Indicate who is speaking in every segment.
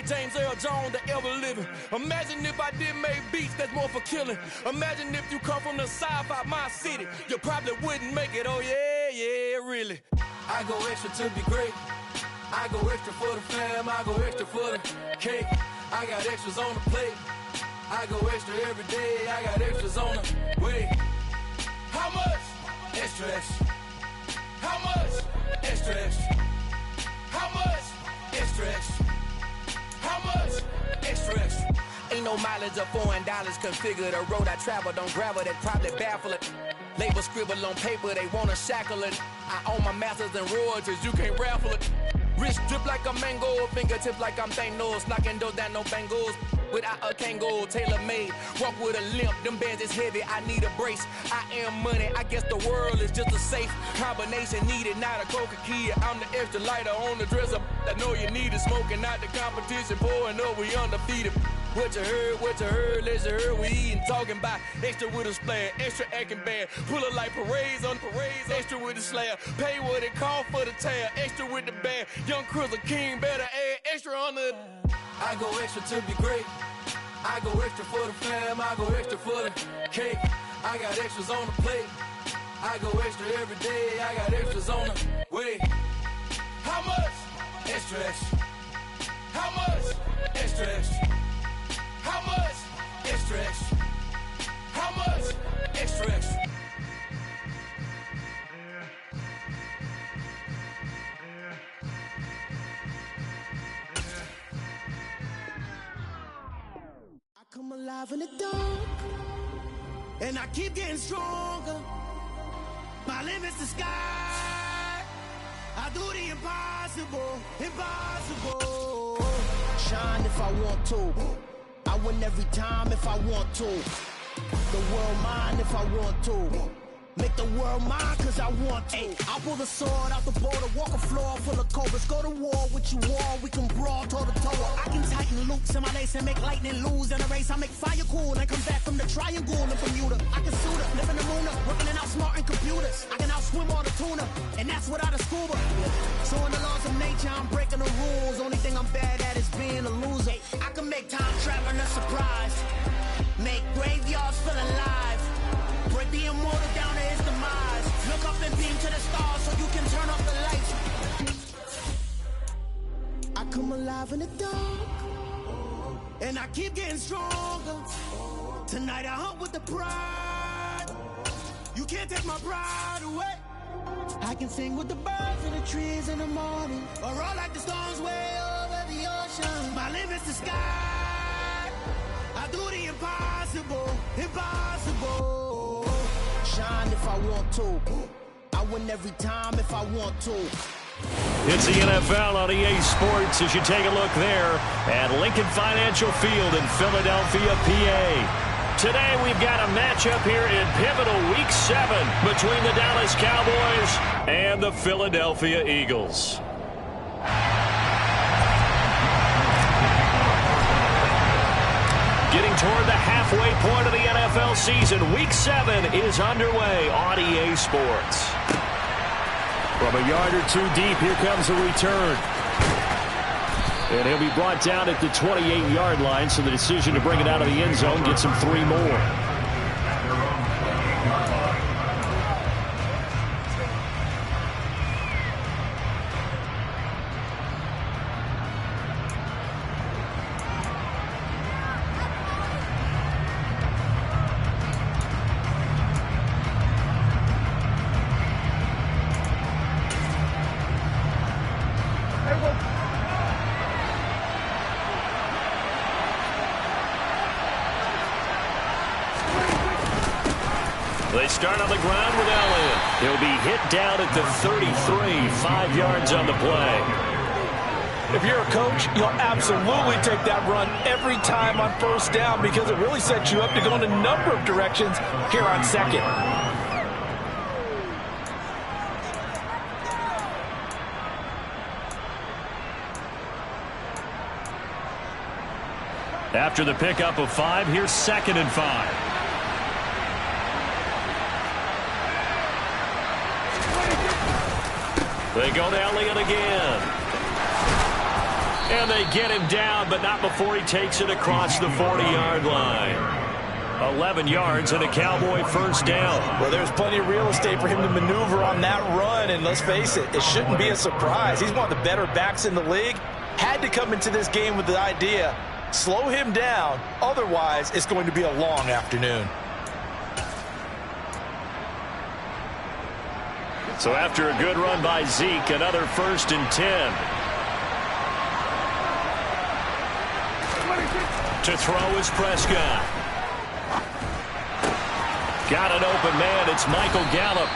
Speaker 1: like James Earl Jones that ever living. Imagine if I did make beats that's more for killing. Imagine if you come from the south out my city, you probably wouldn't make it. Oh yeah, really. I go extra to be great. I go extra for the fam. I go extra for the cake. I got extras on the plate. I go extra every day. I got extras on the way. How much? Extra, extra. How much? Extra, extra. How much? Extra, extra. How much? Extra, extra. Ain't no mileage of $4 configure the road I travel. Don't gravel that probably baffle it. Label scribble on paper, they wanna shackle it. I own my masters and royalties, you can't raffle it. Wrist drip like a mango, fingertip like I'm Thanos. Knocking those down, no bangles. Without a Kango, tailor-made. Walk with a limp, them bands is heavy, I need a brace. I am money, I guess the world is just a safe combination needed, not a coca key. I'm the extra lighter on the dresser. I know you need it, smoking out the competition, pouring up, we undefeated. What you heard, let's hear we eatin', talking about extra with a splash, extra acting bad, pull it like parades on parades, extra with the slab, pay what it cost for the tab, extra with the band, young Chris a king, better add extra on the. I go extra to be great, I go extra for the fam, I go extra for the cake, I got extras on the plate, I go extra every day, I got extras on the way. How much? Extra, extra. How much? Extra, extra. How much? Extra, extra. How much? Extra, extra. I come alive in the dark, and I keep getting stronger. My limit's the sky. I do the impossible, impossible. Shine if I want to. I win every time if I want to. The world mine if I want to. Make the world mine cause I want to. Ay, I'll pull the sword out the border, walk a floor full of cobras. Go to war with you war, we can brawl toe to toe. I can tighten loops in my lace and make lightning lose in a race. I make fire cool and come back from the triangle in Bermuda. I can suit up, live in the moon up, working and outsmarting computers. I can outswim all the tuna, and that's without a scuba. So in the laws of nature, I'm breaking the rules. Only thing I'm bad at is being a loser. I can make time traveling a surprise, make graveyards feel alive, break the immortal down to his demise. Look up and beam to the stars so you can turn off the lights. I come alive in the dark, and I keep getting stronger. Tonight I hunt with the pride. You can't take my pride away. I can sing with the birds and the trees in the morning, or roll like the storms way over the ocean. My limit's the sky. I do the impossible, impossible. Shine if I want to. I win every time if I want to.
Speaker 2: It's the NFL on EA Sports as you take a look there at Lincoln Financial Field in Philadelphia, PA. Today we've got a matchup here in pivotal Week 7 between the Dallas Cowboys and the Philadelphia Eagles. Getting toward the halfway point of the NFL season, Week 7 is underway on EA Sports. From a yard or two deep, here comes a return. And he'll be brought down at the 28-yard line, so the decision to bring it out of the end zone gets him 3 more. They start on the ground with Elliott. He'll be hit down at the 33, 5 yards on the play.
Speaker 3: If you're a coach, you'll absolutely take that run every time on first down because it really sets you up to go in a number of directions here on second.
Speaker 2: After the pickup of 5, here's 2nd and 5. They go to Elliott again. And they get him down, but not before he takes it across the 40-yard line. 11 yards and a Cowboy first down.
Speaker 3: Well, there's plenty of real estate for him to maneuver on that run, and let's face it, it shouldn't be a surprise. He's one of the better backs in the league. Had to come into this game with the idea, slow him down, otherwise it's going to be a long afternoon.
Speaker 2: So after a good run by Zeke, another 1st and 10. To throw is Prescott. Got an open man. It's Michael Gallup.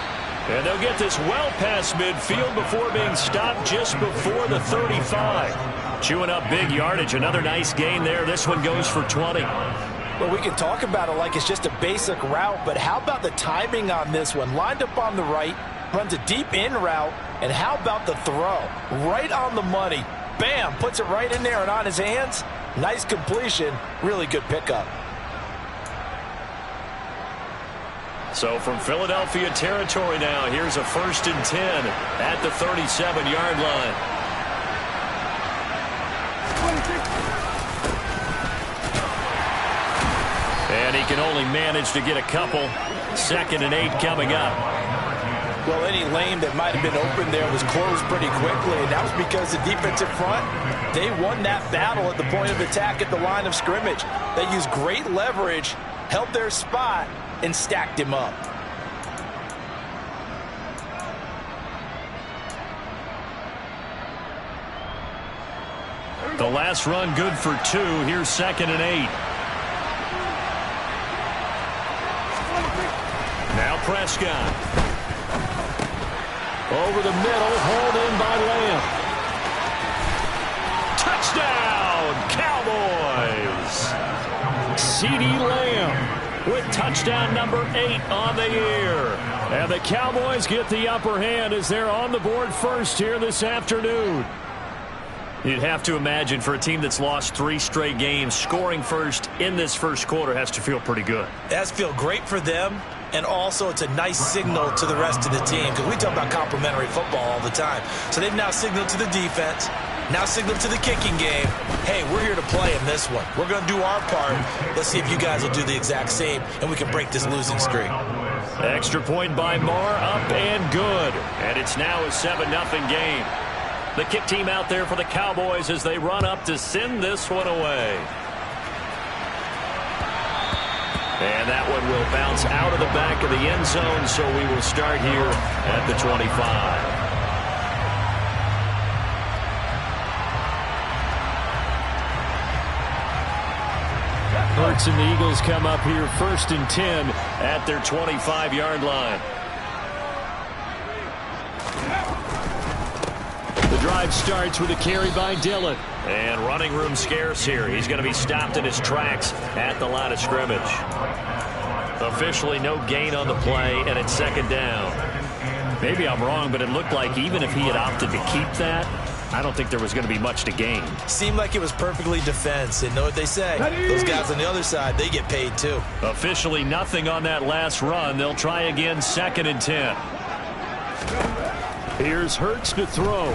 Speaker 2: And they'll get this well past midfield before being stopped just before the 35. Chewing up big yardage. Another nice gain there. This one goes for 20.
Speaker 3: Well, we can talk about it like it's just a basic route, but how about the timing on this one? Lined up on the right, runs a deep in route, and how about the throw? Right on the money. Bam! Puts it right in there and on his hands. Nice completion. Really good pickup.
Speaker 2: So from Philadelphia territory now, here's a 1st and 10 at the 37-yard line. And he can only manage to get a couple. 2nd and 8 coming up.
Speaker 3: Well, any lane that might have been open there was closed pretty quickly, and that was because the defensive front, they won that battle at the point of attack at the line of scrimmage. They used great leverage, held their spot, and stacked him up.
Speaker 2: The last run good for 2. Here's 2nd and 8. Now Prescott. Over the middle, hauled in by Lamb. Touchdown, Cowboys! CeeDee Lamb with touchdown number 8 on the year. And the Cowboys get the upper hand as they're on the board first here this afternoon. You'd have to imagine for a team that's lost 3 straight games, scoring first in this first quarter has to feel pretty good.
Speaker 3: It has to feel great for them, and also it's a nice signal to the rest of the team, because we talk about complementary football all the time. So they've now signaled to the defense, now signaled to the kicking game, hey, we're here to play in this one. We're going to do our part. Let's see if you guys will do the exact same, and we can break this losing streak.
Speaker 2: Extra point by Marr, up and good. And it's now a 7-0 game. The kick team out there for the Cowboys as they run up to send this one away. And that one will bounce out of the back of the end zone, so we will start here at the 25. Hurts and the Eagles come up here 1st and 10 at their 25-yard line. The drive starts with a carry by Dillon. And running room scarce here. He's going to be stopped in his tracks at the line of scrimmage. Officially no gain on the play, and it's 2nd down. Maybe I'm wrong, but it looked like even if he had opted to keep that, I don't think there was going to be much to gain.
Speaker 3: Seemed like it was perfectly defense, and know what they say. Those guys on the other side, they get paid too.
Speaker 2: Officially nothing on that last run. They'll try again 2nd and 10. Here's Hurts to throw.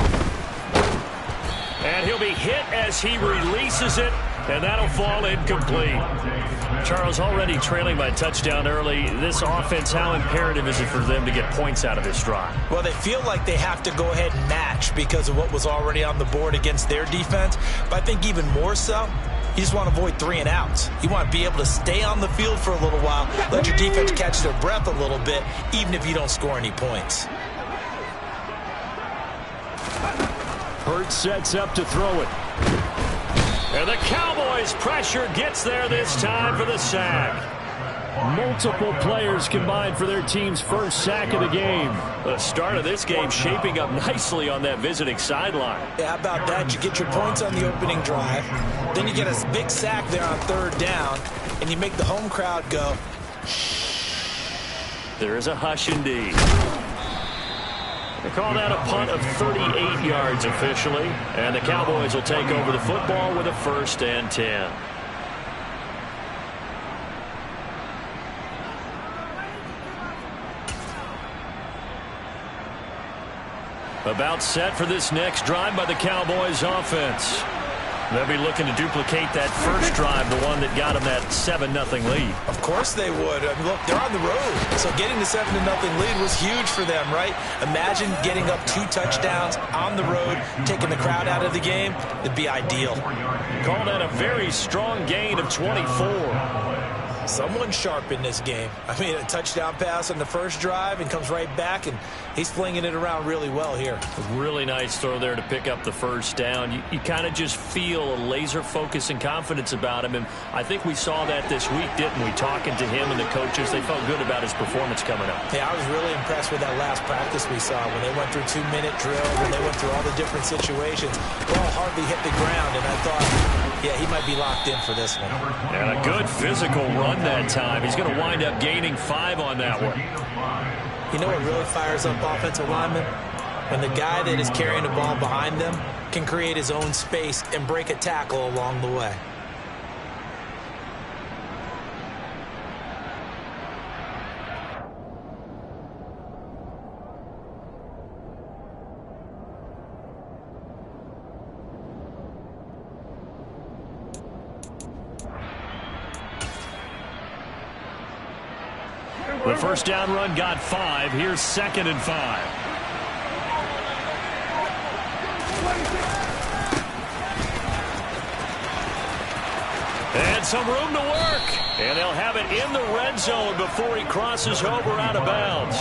Speaker 2: And he'll be hit as he releases it, and that'll fall incomplete. Charles, already trailing by a touchdown early. This offense, how imperative is it for them to get points out of this drive?
Speaker 3: Well, they feel like they have to go ahead and match because of what was already on the board against their defense. But I think even more so, you just want to avoid 3 and outs. You want to be able to stay on the field for a little while, let your defense catch their breath a little bit, even if you don't score any points.
Speaker 2: Hurts sets up to throw it. And the Cowboys' pressure gets there this time for the sack. Multiple players combined for their team's first sack of the game. The start of this game shaping up nicely on that visiting sideline.
Speaker 3: Yeah, how about that? You get your points on the opening drive. Then you get a big sack there on 3rd down. And you make the home crowd go.
Speaker 2: There is a hush indeed. They call that a punt of 38 yards officially. And the Cowboys will take over the football with a 1st and 10. About set for this next drive by the Cowboys offense. They'll be looking to duplicate that first drive, the one that got them that 7-0 lead.
Speaker 3: Of course they would. I mean, look, they're on the road. So getting the 7-0 lead was huge for them, right? Imagine getting up 2 touchdowns on the road, taking the crowd out of the game. It'd be ideal.
Speaker 2: Call that a very strong gain of 24.
Speaker 3: Someone sharp in this game. I mean, a touchdown pass on the first drive and comes right back, and he's flinging it around really well here.
Speaker 2: A really nice throw there to pick up the first down. You kind of just feel a laser focus and confidence about him, and I think we saw that this week, didn't we? Talking to him and the coaches, they felt good about his performance coming up.
Speaker 3: Yeah, I was really impressed with that last practice we saw when they went through 2-minute drills, when they went through all the different situations. Ball hardly hit the ground, and I thought, yeah, he might be locked in for this one.
Speaker 2: And a good physical run that time. He's going to wind up gaining 5 on that one.
Speaker 3: You know what really fires up offensive linemen? When the guy that is carrying the ball behind them can create his own space and break a tackle along the way.
Speaker 2: The first down run got 5. Here's 2nd and 5. And some room to work. And they'll have it in the red zone before he crosses over out of bounds.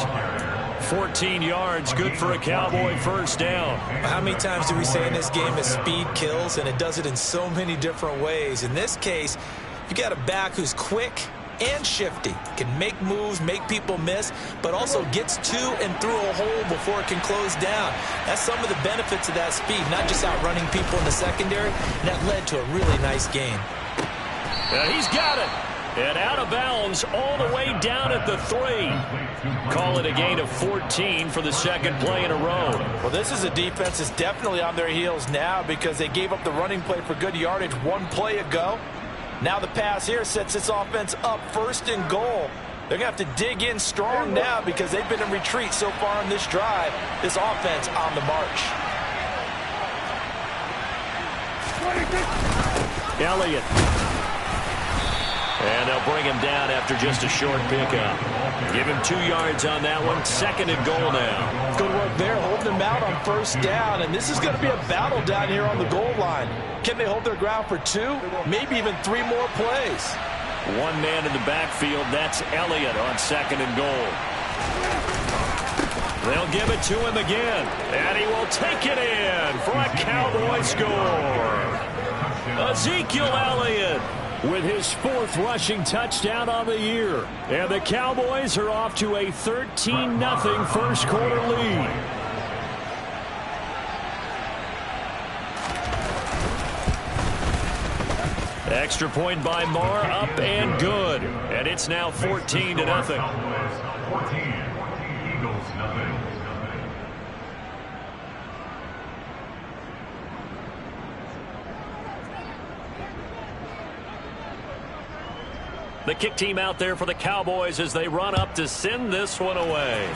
Speaker 2: 14 yards, good for a Cowboy first down.
Speaker 3: How many times do we say in this game that speed kills, and it does it in so many different ways? In this case, you got a back who's quick and shifty, can make moves, make people miss, but also gets to and through a hole before it can close down. That's some of the benefits of that speed, not just outrunning people in the secondary, and that led to a really nice game.
Speaker 2: He's got it. And out of bounds all the way down at the 3. Call it a gain of 14 for the second play in a row.
Speaker 3: Well, this is a defense that's definitely on their heels now because they gave up the running play for good yardage 1 play ago. Now the pass here sets this offense up 1st and goal. They're going to have to dig in strong now because they've been in retreat so far in this drive. This offense on the march.
Speaker 2: Elliott. And they'll bring him down after just a short pickup. Give him 2 yards on that one. 2nd and goal now.
Speaker 3: Good work there, holding him out on first down. And this is going to be a battle down here on the goal line. Can they hold their ground for 2, maybe even 3 more plays?
Speaker 2: 1 man in the backfield. That's Elliott on 2nd and goal. They'll give it to him again. And he will take it in for a Cowboy score. Ezekiel Elliott with his 4th rushing touchdown on the year. And the Cowboys are off to a 13-0 first quarter lead. Extra point by Marr, up and good. And it's now 14-0. The kick team out there for the Cowboys as they run up to send this one away.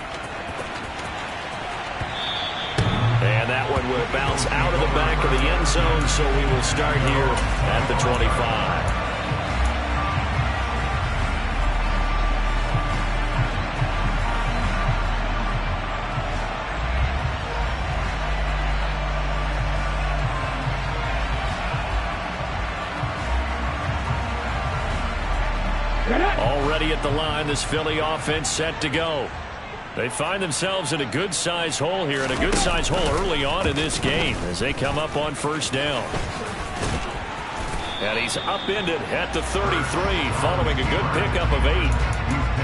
Speaker 2: And that one will bounce out of the back of the end zone, so we will start here at the 25. Already at the line, this Philly offense set to go. They find themselves in a good-sized hole here, and a good-sized hole early on in this game as they come up on first down. And he's upended at the 33 following a good pickup of 8.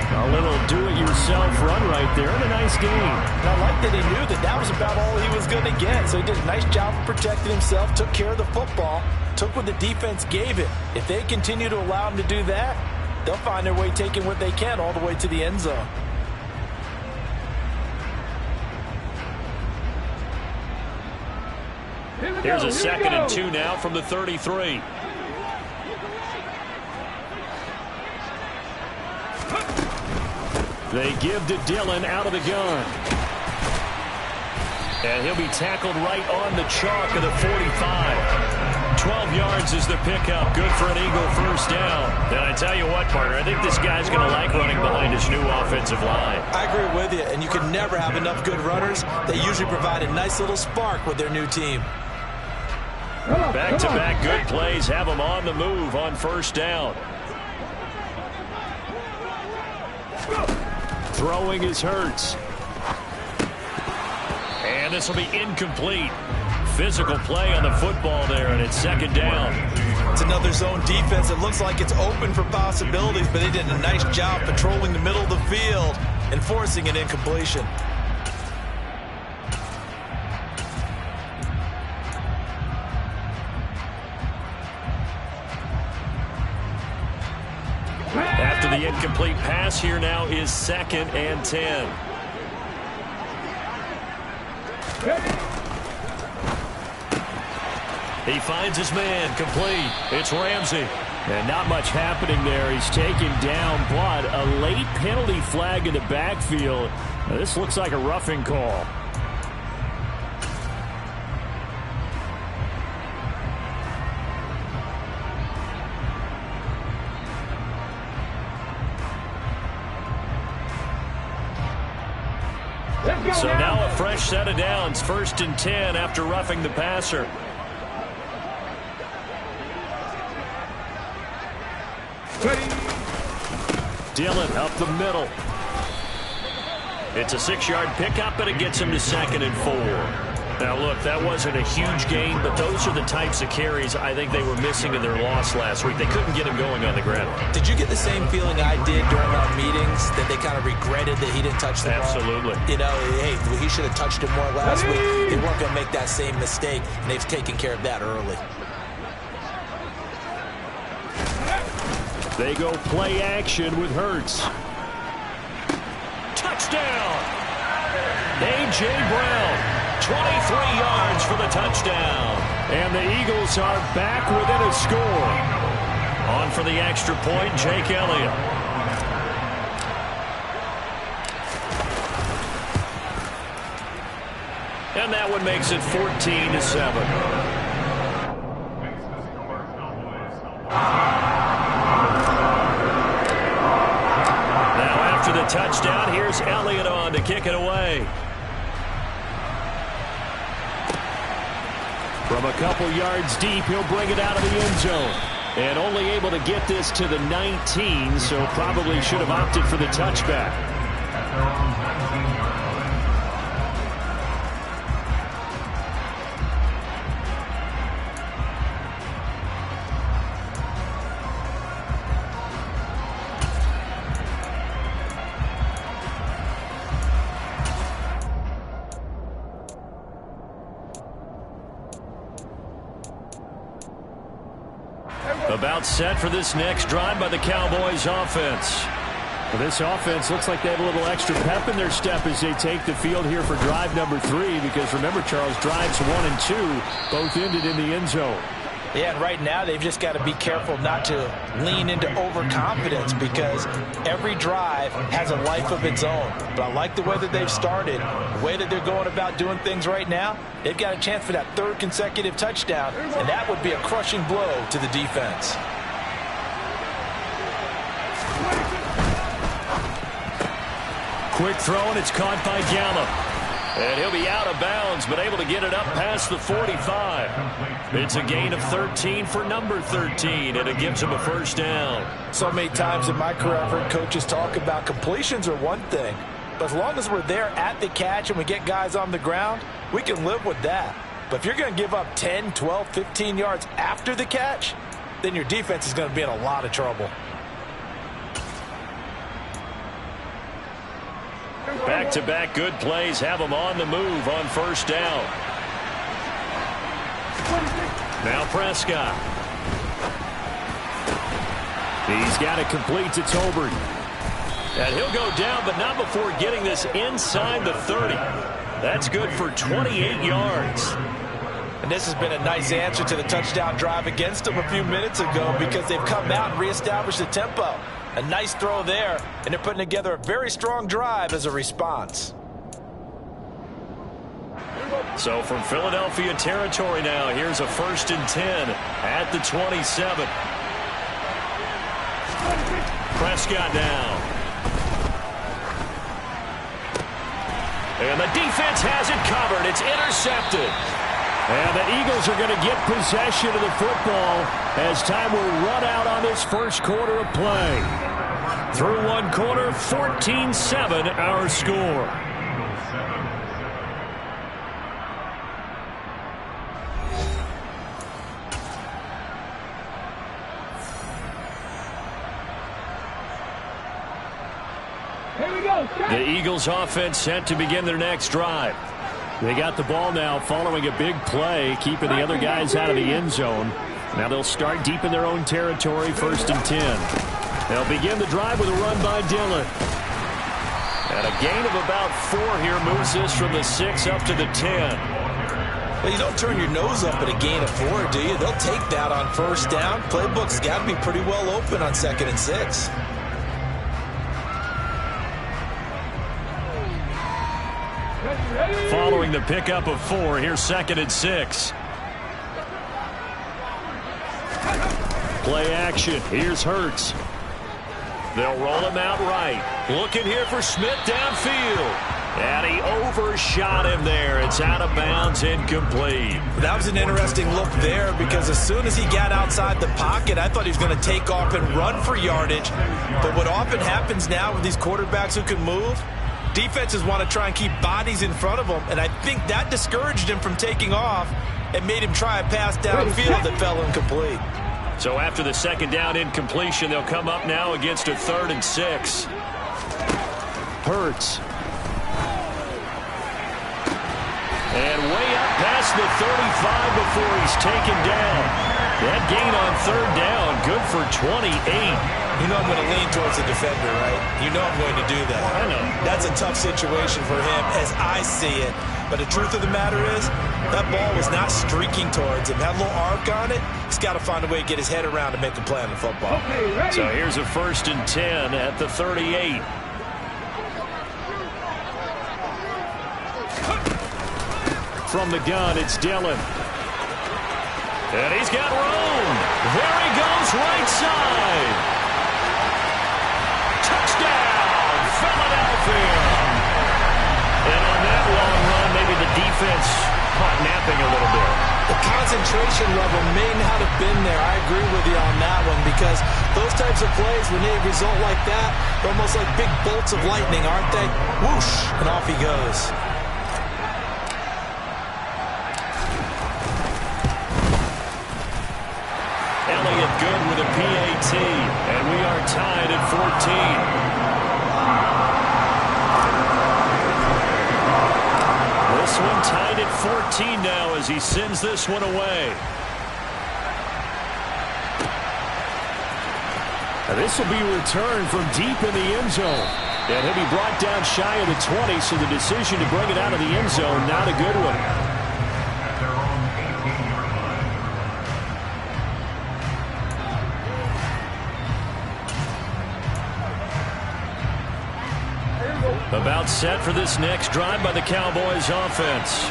Speaker 2: A little do-it-yourself run right there, and a nice game.
Speaker 3: I like that he knew that that was about all he was going to get, so he did a nice job of protecting himself, took care of the football, took what the defense gave him. If they continue to allow him to do that, they'll find their way taking what they can all the way to the end zone.
Speaker 2: Here's a 2nd and 2 now from the 33. They give to Dillon out of the gun. And he'll be tackled right on the chalk of the 45. 12 yards is the pickup. Good for an Eagle first down. And I tell you what, partner, I think this guy's going to like running behind his new offensive line.
Speaker 3: I agree with you, and you can never have enough good runners. They usually provide a nice little spark with their new team.
Speaker 2: Back-to-back good plays have them on the move on first down. Throwing is Hurts. And this will be incomplete. Physical play on the football there, and it's second down.
Speaker 3: It's another zone defense. It looks like it's open for possibilities, but they did a nice job patrolling the middle of the field and forcing an incompletion.
Speaker 2: After the incomplete pass, here now is 2nd and 10. He finds his man, complete. It's Ramsey. And not much happening there. He's taken down, but a late penalty flag in the backfield. Now, this looks like a roughing call. So now a fresh set of downs, 1st and 10 after roughing the passer. Dillon up the middle. It's a 6-yard pickup, and it gets him to 2nd and 4. Now, look, that wasn't a huge gain, but those are the types of carries I think they were missing in their loss last week. They couldn't get him going on the ground.
Speaker 3: Did you get the same feeling I did during our meetings, that they kind of regretted that he didn't touch the ball?
Speaker 2: Absolutely.
Speaker 3: You know, hey, he should have touched it more last week. They weren't going to make that same mistake, and they've taken care of that early.
Speaker 2: They go play action with Hurts. Touchdown! A.J. Brown. 23 yards for the touchdown. And the Eagles are back within a score. On for the extra point, Jake Elliott. And that one makes it 14-7. Now after the touchdown, here's Elliott on to kick it away. From a couple yards deep, he'll bring it out of the end zone. And only able to get this to the 19, so probably should have opted for the touchback. About set for this next drive by the Cowboys offense. Well, this offense looks like they have a little extra pep in their step as they take the field here for drive number 3, because remember, Charles, drives 1 and 2 both ended in the end zone.
Speaker 3: Yeah, and right now they've just got to be careful not to lean into overconfidence, because every drive has a life of its own. But I like the way that they've started, the way that they're going about doing things right now. They've got a chance for that 3rd consecutive touchdown, and that would be a crushing blow to the defense.
Speaker 2: Quick throw, and it's caught by Gallup. And he'll be out of bounds, but able to get it up past the 45. It's a gain of 13 for number 13, and it gives him a first down.
Speaker 3: So many times in my career, I've heard coaches talk about completions are one thing, but as long as we're there at the catch and we get guys on the ground, we can live with that. But if you're going to give up 10, 12, 15 yards after the catch, then your defense is going to be in a lot of trouble.
Speaker 2: Back-to-back good plays have them on the move on first down. Now Prescott. He's got it complete to Tolbert. And he'll go down, but not before getting this inside the 30. That's good for 28 yards.
Speaker 3: And this has been a nice answer to the touchdown drive against them a few minutes ago, because they've come out and reestablished the tempo. A nice throw there, and they're putting together a very strong drive as a response.
Speaker 2: So from Philadelphia territory now, here's a 1st and 10 at the 27. Prescott down. And the defense has it covered. It's intercepted. And the Eagles are going to get possession of the football as time will run out on this first quarter of play. Through one quarter, 14-7 our score. The Eagles offense set to begin their next drive. They got the ball now following a big play, keeping the other guys out of the end zone. Now they'll start deep in their own territory, 1st and 10. They'll begin the drive with a run by Dillon. And a gain of about 4 here moves this from the 6 up to the 10.
Speaker 3: Well, you don't turn your nose up at a gain of 4, do you? They'll take that on 1st down. Playbook's got to be pretty well open on 2nd and 6.
Speaker 2: Following the pickup of 4, here's 2nd and 6. Play action. Here's Hurts. They'll roll him out right. Looking here for Smith downfield. And he overshot him there. It's out of bounds, incomplete.
Speaker 3: That was an interesting look there because as soon as he got outside the pocket, I thought he was going to take off and run for yardage. But what often happens now with these quarterbacks who can move, defenses want to try and keep bodies in front of them, and I think that discouraged him from taking off and made him try a pass downfield that fell incomplete.
Speaker 2: So after the 2nd down incompletion, they'll come up now against a 3rd and 6. Hurts. And way up past the 35 before he's taken down. That gain on 3rd down, good for 28.
Speaker 3: You know I'm going to lean towards the defender, right? You know I'm going to do that.
Speaker 2: I know.
Speaker 3: That's a tough situation for him as I see it. But the truth of the matter is, that ball was not streaking towards him. Had a little arc on it. He's got to find a way to get his head around to make a play on the football.
Speaker 2: Okay, so here's a 1st and 10 at the 38. From the gun, it's Dillon. And he's got room. There he goes, right side. Touchdown, Philadelphia. And on that long run, maybe the defense caught napping a little bit.
Speaker 3: The concentration level may not have been there. I agree with you on that one because those types of plays, when they result like that, they're almost like big bolts of lightning, aren't they? Whoosh, and off he goes.
Speaker 2: Elliott good with a PAT, and we are tied at 14. This one tied at 14 now as he sends this one away. Now this will be returned from deep in the end zone. And he'll be brought down shy of the 20, so the decision to bring it out of the end zone, not a good one. About set for this next drive by the Cowboys offense.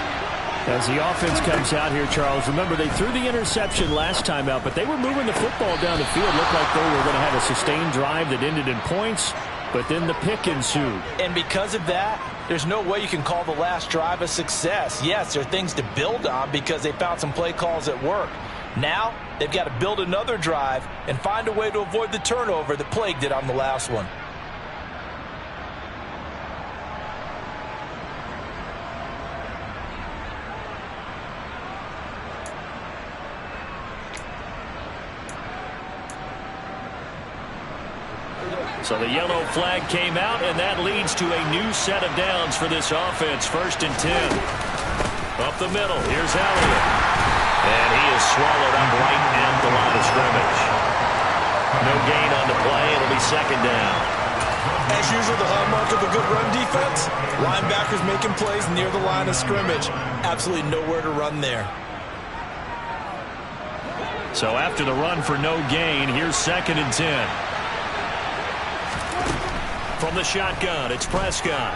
Speaker 2: As the offense comes out here, Charles, remember they threw the interception last time out, but they were moving the football down the field. Looked like they were going to have a sustained drive that ended in points, but then the pick ensued.
Speaker 3: And because of that, there's no way you can call the last drive a success. Yes, there are things to build on because they found some play calls that work. Now, they've got to build another drive and find a way to avoid the turnover that plagued it on the last one.
Speaker 2: So the yellow flag came out, and that leads to a new set of downs for this offense. 1st and 10. Up the middle. Here's Elliott. And he is swallowed up right at the line of scrimmage. No gain on the play. It'll be 2nd down.
Speaker 3: As usual, the hallmark of a good run defense, linebackers making plays near the line of scrimmage. Absolutely nowhere to run there.
Speaker 2: So after the run for no gain, here's 2nd and 10. From the shotgun, it's Prescott.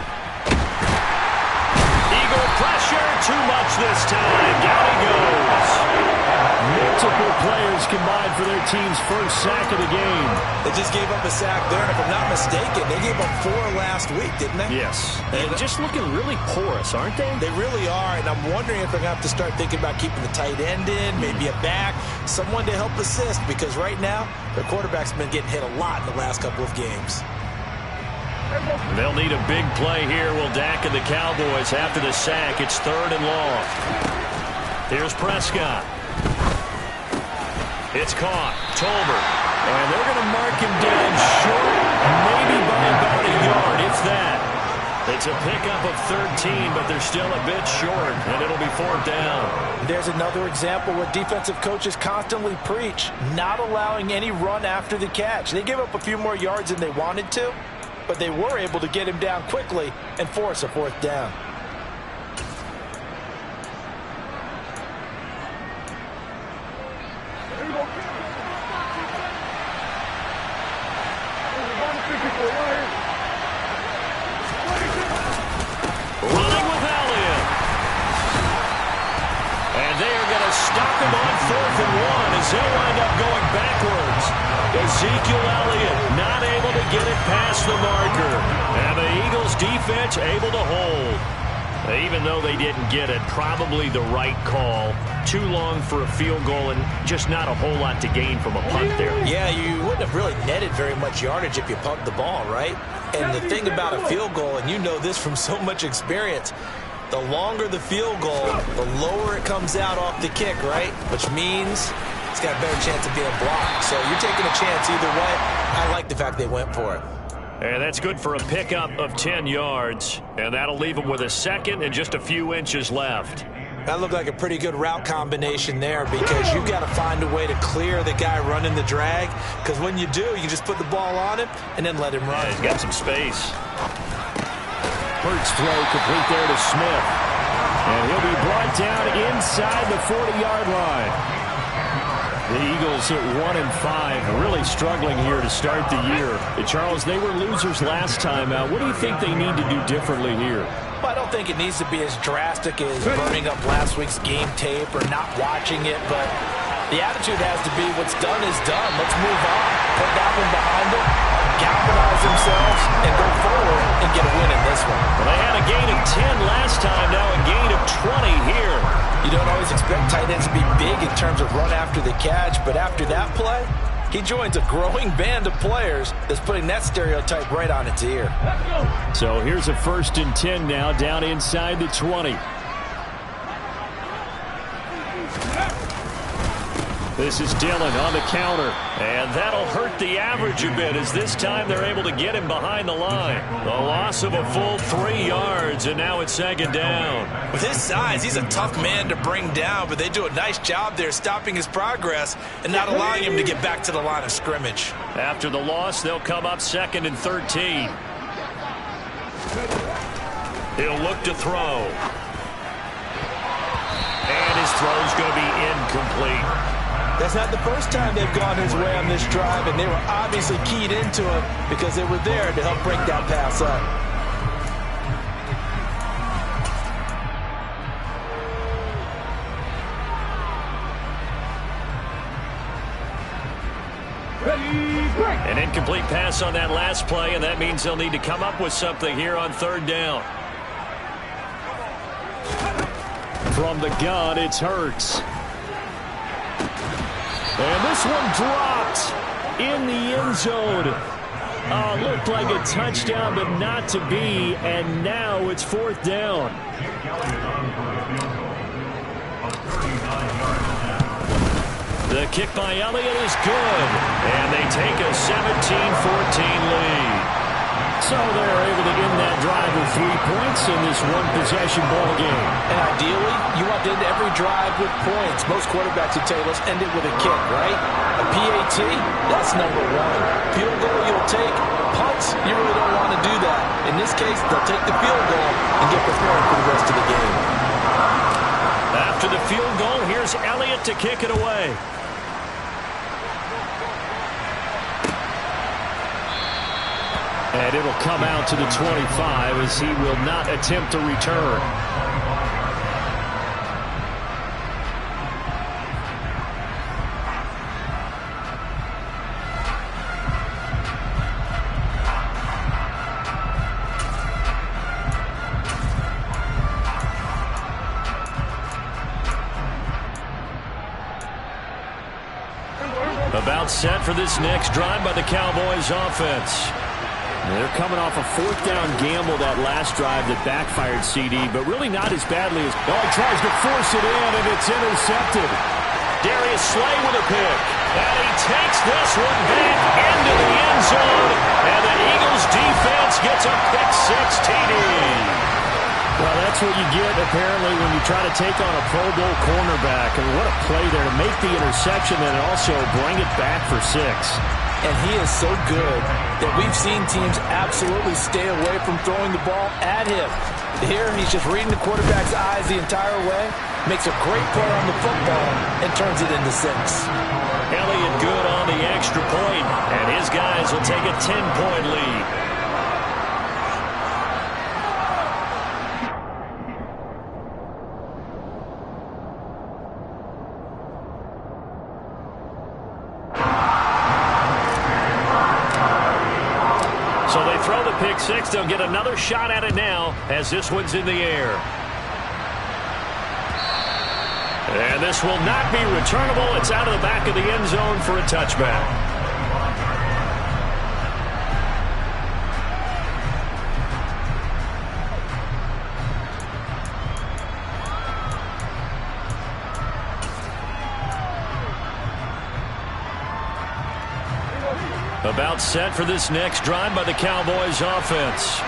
Speaker 2: Eagle pressure, too much this time. Down he goes. Multiple players combined for their team's first sack of the game.
Speaker 3: They just gave up a sack there, and if I'm not mistaken, they gave up 4 last week, didn't they?
Speaker 2: Yes. And just looking really porous, aren't they?
Speaker 3: They really are, and I'm wondering if they're going to have to start thinking about keeping the tight end in, maybe a back, someone to help assist, because right now, their quarterback's been getting hit a lot in the last couple of games.
Speaker 2: They'll need a big play here. Will Dak and the Cowboys after the sack. It's 3rd and long. Here's Prescott. It's caught. Tolbert. And they're going to mark him down short, maybe by about a yard, if that. It's a pickup of 13, but they're still a bit short, and it'll be 4th down.
Speaker 3: There's another example what defensive coaches constantly preach, not allowing any run after the catch. They gave up a few more yards than they wanted to, but they were able to get him down quickly and force a 4th down.
Speaker 2: Running with Elliott. And they are going to stop him on 4th and 1 as they'll wind up going backwards. Ezekiel Elliott not able to get it past the marker. And the Eagles defense able to hold. Even though they didn't get it, probably the right call. Too long for a field goal and just not a whole lot to gain from a punt there.
Speaker 3: Yeah, you wouldn't have really netted very much yardage if you pumped the ball, right? And the thing about a field goal, and you know this from so much experience, the longer the field goal, the lower it comes out off the kick, right? Which means it's got a better chance of being blocked. So you're taking a chance either way. I like the fact they went for it.
Speaker 2: And that's good for a pickup of 10 yards. And that'll leave them with a 2nd and just a few inches left.
Speaker 3: That looked like a pretty good route combination there because you've got to find a way to clear the guy running the drag. Because when you do, you just put the ball on him and then let him run.
Speaker 2: Yeah, he's got some space. Hurts throw complete there to Smith. And he'll be brought down inside the 40-yard line. The Eagles at 1-5, really struggling here to start the year. Charles, they were losers last time out. What do you think they need to do differently here?
Speaker 3: Well, I don't think it needs to be as drastic as burning up last week's game tape or not watching it, but the attitude has to be what's done is done. Let's move on. Put that one behind them, galvanize themselves, and go forward and get a win in this one.
Speaker 2: Well, they had a gain of 10 last time, now a gain of 20 here.
Speaker 3: You don't always expect tight ends to be big in terms of run after the catch, but after that play, he joins a growing band of players that's putting that stereotype right on its ear.
Speaker 2: So here's a 1st and 10 now, down inside the 20. This is Dillon on the counter, and that'll hurt the average a bit as this time they're able to get him behind the line. The loss of a full 3 yards, and now it's 2nd down.
Speaker 3: With his size, he's a tough man to bring down, but they do a nice job there stopping his progress and not allowing him to get back to the line of scrimmage.
Speaker 2: After the loss, they'll come up 2nd and 13. He'll look to throw. And his throw's going to be incomplete.
Speaker 3: That's not the first time they've gone his way on this drive, and they were obviously keyed into it because they were there to help break that pass up.
Speaker 2: An incomplete pass on that last play, and that means they'll need to come up with something here on 3rd down. From the gun, it's Hurts. And this one dropped in the end zone. Looked like a touchdown, but not to be. And now it's 4th down. The kick by Elliott is good. And they take a 17-14 lead. So they're able to end that drive with 3 points in this one-possession ball game.
Speaker 3: And ideally, you want to end every drive with points. Most quarterbacks would tell you, let's end it with a kick, right? A PAT, that's number 1. Field goal you'll take. Punts, you really don't want to do that. In this case, they'll take the field goal and get prepared for the rest of the game.
Speaker 2: After the field goal, here's Elliott to kick it away. And it'll come out to the 25 as he will not attempt to return. About set for this next drive by the Cowboys offense. They're coming off a fourth down gamble that last drive that backfired CD, but really not as badly as... Oh, he tries to force it in, and it's intercepted. Darius Slay with a pick. And he takes this one back into the end zone. And the Eagles defense gets a pick six TD. Well, that's what you get, apparently, when you try to take on a Pro Bowl cornerback. And what a play there to make the interception and also bring it back for six.
Speaker 3: And he is so good that we've seen teams absolutely stay away from throwing the ball at him. Here, he's just reading the quarterback's eyes the entire way, makes a great play on the football, and turns it into six.
Speaker 2: Elliott good on the extra point, and his guys will take a 10-point lead. So they throw the pick six. They'll get another shot at it now as this one's in the air. And this will not be returnable. It's out of the back of the end zone for a touchback. About set for this next drive by the Cowboys offense.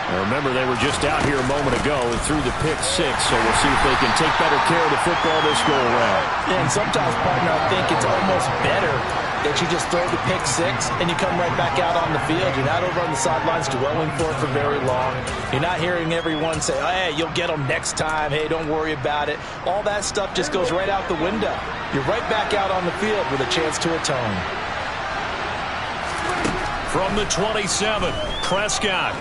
Speaker 2: Now remember, they were just out here a moment ago and threw the pick six, so we'll see if they can take better care of the football this go around.
Speaker 3: And sometimes, partner, I think it's almost better that you just throw the pick six and you come right back out on the field. You're not over on the sidelines dwelling for it for very long. You're not hearing everyone say, oh, hey, you'll get them next time. Hey, don't worry about it. All that stuff just goes right out the window. You're right back out on the field with a chance to atone.
Speaker 2: From the 27, Prescott.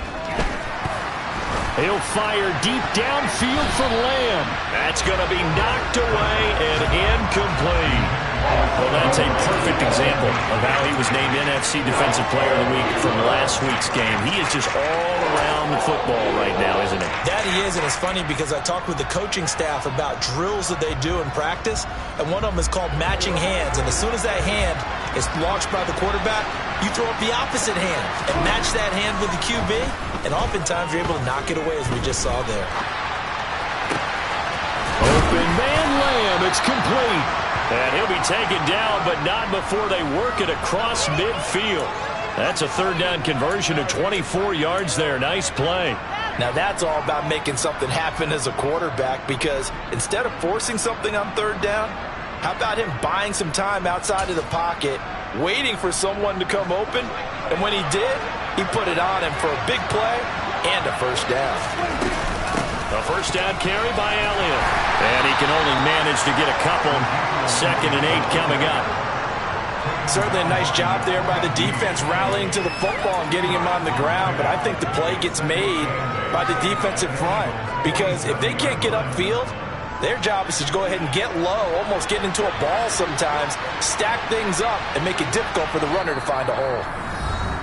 Speaker 2: He'll fire deep downfield for Lamb. That's going to be knocked away and incomplete. Well, that's a perfect example of how he was named NFC Defensive Player of the Week from last week's game. He is just all around the football right now, isn't he?
Speaker 3: That he is, and it's funny because I talked with the coaching staff about drills that they do in practice, and one of them is called matching hands. And as soon as that hand is launched by the quarterback, you throw up the opposite hand and match that hand with the QB, and oftentimes you're able to knock it away, as we just saw there.
Speaker 2: Open man Lamb, it's complete. And he'll be taken down, but not before they work it across midfield. That's a third down conversion of 24 yards there. Nice play.
Speaker 3: Now that's all about making something happen as a quarterback, because instead of forcing something on third down, how about him buying some time outside of the pocket, waiting for someone to come open, and when he did, he put it on him for a big play and a first down.
Speaker 2: A first down carry by Elliott. And he can only manage to get a couple. 2nd and 8 coming up.
Speaker 3: Certainly a nice job there by the defense rallying to the football and getting him on the ground, but I think the play gets made by the defensive front, because if they can't get upfield, their job is to go ahead and get low, almost get into a ball sometimes, stack things up, and make it difficult for the runner to find a hole.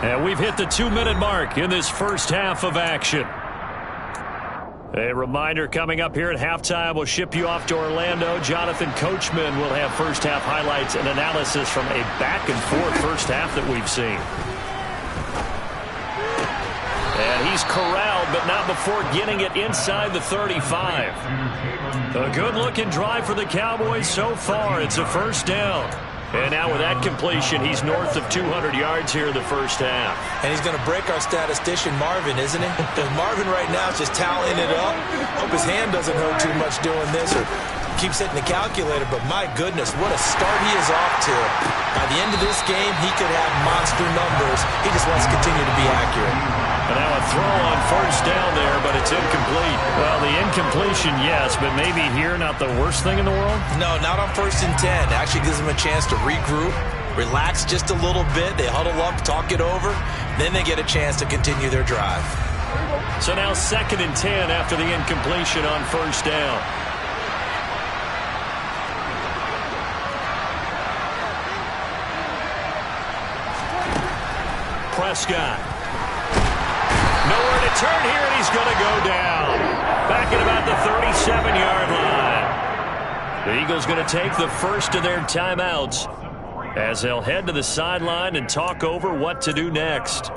Speaker 2: And we've hit the 2-minute mark in this first half of action. A reminder, coming up here at halftime, we'll ship you off to Orlando. Jonathan Coachman will have first half highlights and analysis from a back-and-forth first half that we've seen. And he's corralled, but not before getting it inside the 35. A good-looking drive for the Cowboys so far. It's a first down. And now with that completion, he's north of 200 yards here in the first half.
Speaker 3: And he's going to break our statistician, Marvin, isn't he? Because Marvin right now is just tallying it up. Hope his hand doesn't hurt too much doing this or keeps hitting the calculator. But my goodness, what a start he is off to. By the end of this game, he could have monster numbers. He just wants to continue to be accurate.
Speaker 2: And now a throw on first down there, but it's incomplete. Well, the incompletion, yes, but maybe here not the worst thing in the world?
Speaker 3: No, not on 1st and 10. Actually gives them a chance to regroup, relax just a little bit. They huddle up, talk it over. Then they get a chance to continue their drive.
Speaker 2: So now 2nd and 10 after the incompletion on first down. Prescott. Nowhere to turn here, and he's going to go down. Back at about the 37-yard line. The Eagles going to take the first of their timeouts. as they'll head to the sideline and talk over what to do next.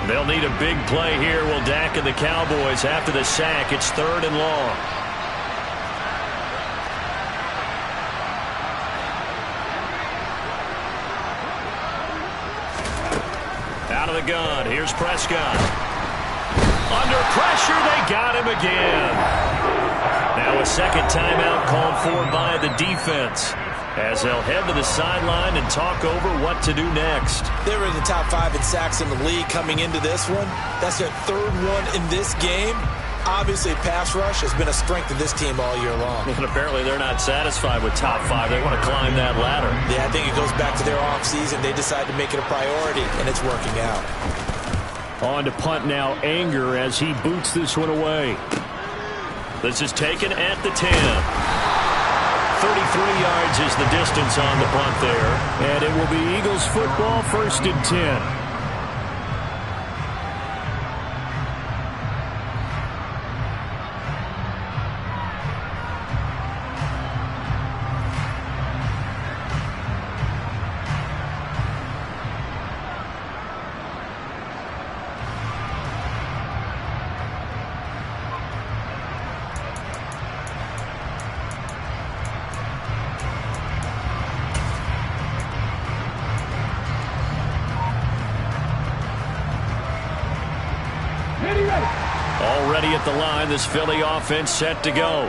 Speaker 2: They'll need a big play here. Will Dak and the Cowboys after the sack. It's 3rd and long. Out of the gun. Here's Prescott. Under pressure. They got him again. Now a second timeout called for by the defense, as they'll head to the sideline and talk over what to do next.
Speaker 3: They were in the top 5 in sacks in the league coming into this one. That's their 3rd one in this game. Obviously, pass rush has been a strength of this team all year long.
Speaker 2: And apparently they're not satisfied with top 5. They want to climb that ladder.
Speaker 3: Yeah, I think it goes back to their offseason. They decided to make it a priority, and it's working out.
Speaker 2: On to punt now, Anger, as he boots this one away. This is taken at the 10. 33 yards is the distance on the punt there. And it will be Eagles football, 1st and 10. Already at the line, this Philly offense set to go.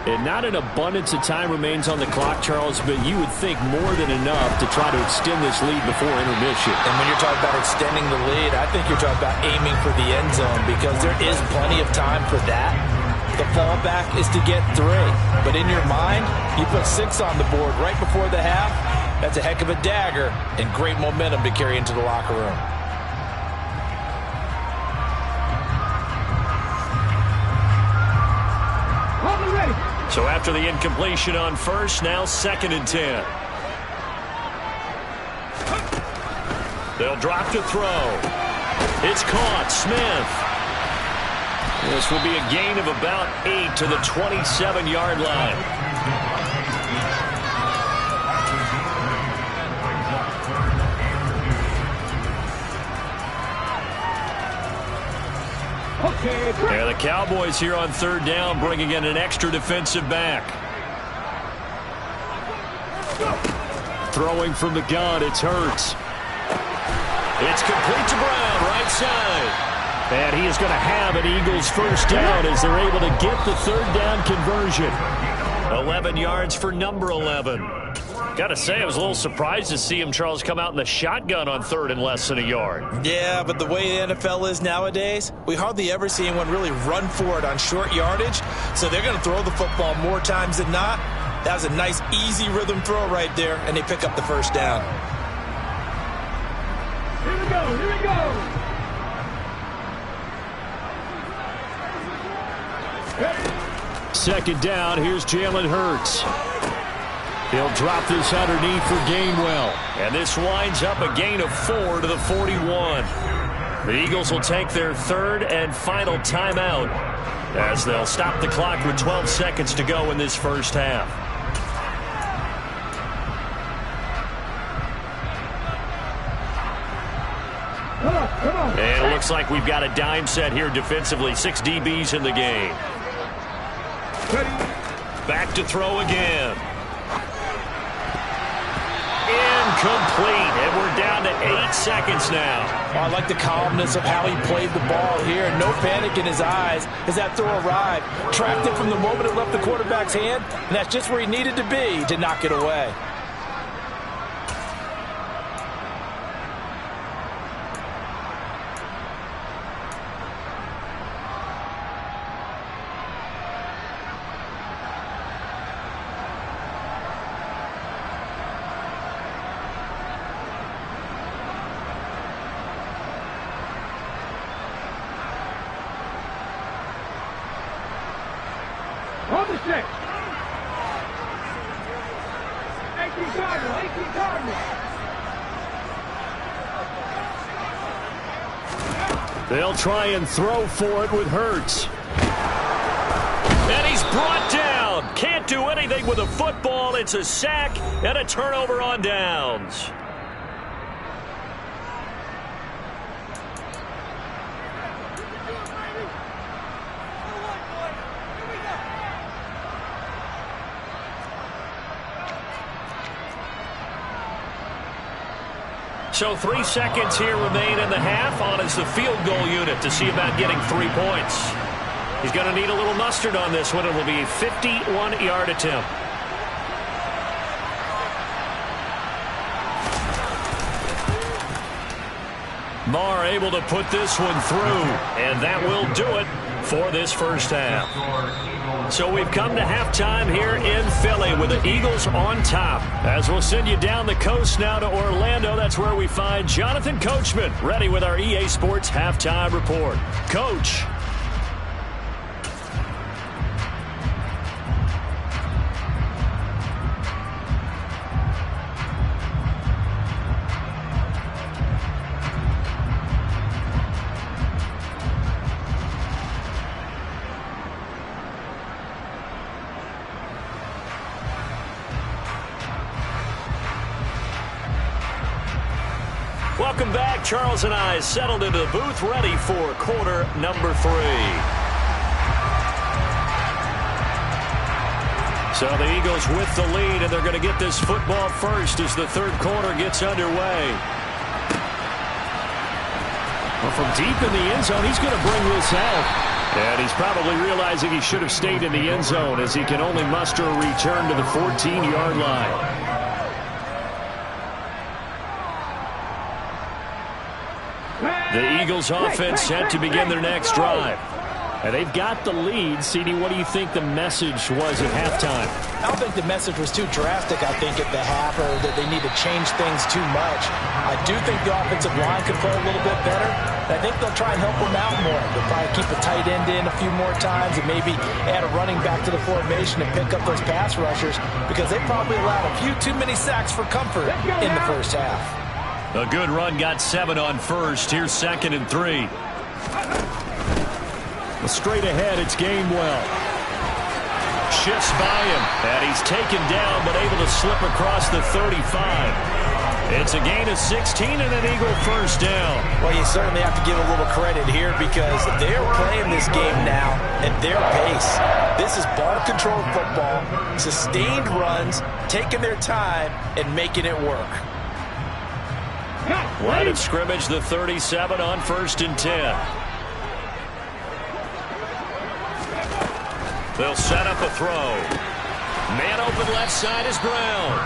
Speaker 2: And not an abundance of time remains on the clock, Charles, but you would think more than enough to try to extend this lead before intermission.
Speaker 3: And when you're talking about extending the lead, I think you're talking about aiming for the end zone, because there is plenty of time for that. The fallback is to get 3. But in your mind, you put 6 on the board right before the half. That's a heck of a dagger and great momentum to carry into the locker room.
Speaker 2: So after the incompletion on first, now 2nd and 10. They'll drop to throw. It's caught. Smith. This will be a gain of about 8 to the 27-yard line. Yeah, the Cowboys here on 3rd down, bringing in an extra defensive back. Throwing from the gun, it's Hurts. It's complete to Brown, right side. And he is going to have an Eagles 1st down as they're able to get the 3rd down conversion. 11 yards for number 11. Got to say, I was a little surprised to see him, Charles, come out in the shotgun on 3rd and less than a yard.
Speaker 3: Yeah, but the way the NFL is nowadays, we hardly ever see anyone really run for it on short yardage. So they're going to throw the football more times than not. That was a nice, easy rhythm throw right there, and they pick up the 1st down.
Speaker 1: Here we go, here we go.
Speaker 2: 2nd down, here's Jalen Hurts. He'll drop this underneath for Gainwell. And this winds up a gain of 4 to the 41. The Eagles will take their 3rd and final timeout as they'll stop the clock with 12 seconds to go in this 1st half. And it looks like we've got a dime set here defensively. 6 DBs in the game. Back to throw again. Incomplete, and we're down to 8 seconds now.
Speaker 3: Oh, I like the calmness of how he played the ball here. No panic in his eyes as that throw arrived. Tracked it from the moment it left the quarterback's hand, and that's just where he needed to be to knock it away.
Speaker 2: They'll try and throw for it with Hurts. And he's brought down. Can't do anything with a football. It's a sack and a turnover on downs. So 3 seconds here remain in the half. On is the field goal unit to see about getting 3 points. He's going to need a little mustard on this one. It will be a 51-yard attempt. Marr able to put this one through, and that will do it for this first half. So we've come to halftime here in Philly with the Eagles on top. As we'll send you down the coast now to Orlando, that's where we find Jonathan Coachman ready with our EA Sports halftime report. Coach. Welcome back. Charles and I settled into the booth, ready for quarter number 3. So the Eagles with the lead, and they're going to get this football first as the third quarter gets underway. Well, from deep in the end zone, he's going to bring this out. And he's probably realizing he should have stayed in the end zone as he can only muster a return to the 14-yard line. The Eagles offense set to begin their next drive. And they've got the lead. CD, what do you think the message was at halftime?
Speaker 3: I don't think the message was too drastic, I think, at the half, or that they need to change things too much. I do think the offensive line could play a little bit better. I think they'll try and help them out more. They'll probably keep a tight end in a few more times and maybe add a running back to the formation and pick up those pass rushers, because they probably allowed a few too many sacks for comfort in the first half.
Speaker 2: A good run got 7 on first. Here's 2nd and 3. Straight ahead, it's Gainwell. Shifts by him, and he's taken down but able to slip across the 35. It's a gain of 16 and an Eagle first down.
Speaker 3: Well, you certainly have to give a little credit here because they're playing this game now at their pace. This is ball-controlled football, sustained runs, taking their time, and making it work.
Speaker 2: Line of scrimmage, the 37 on 1st and 10. They'll set up a throw. Man open left side is Brown.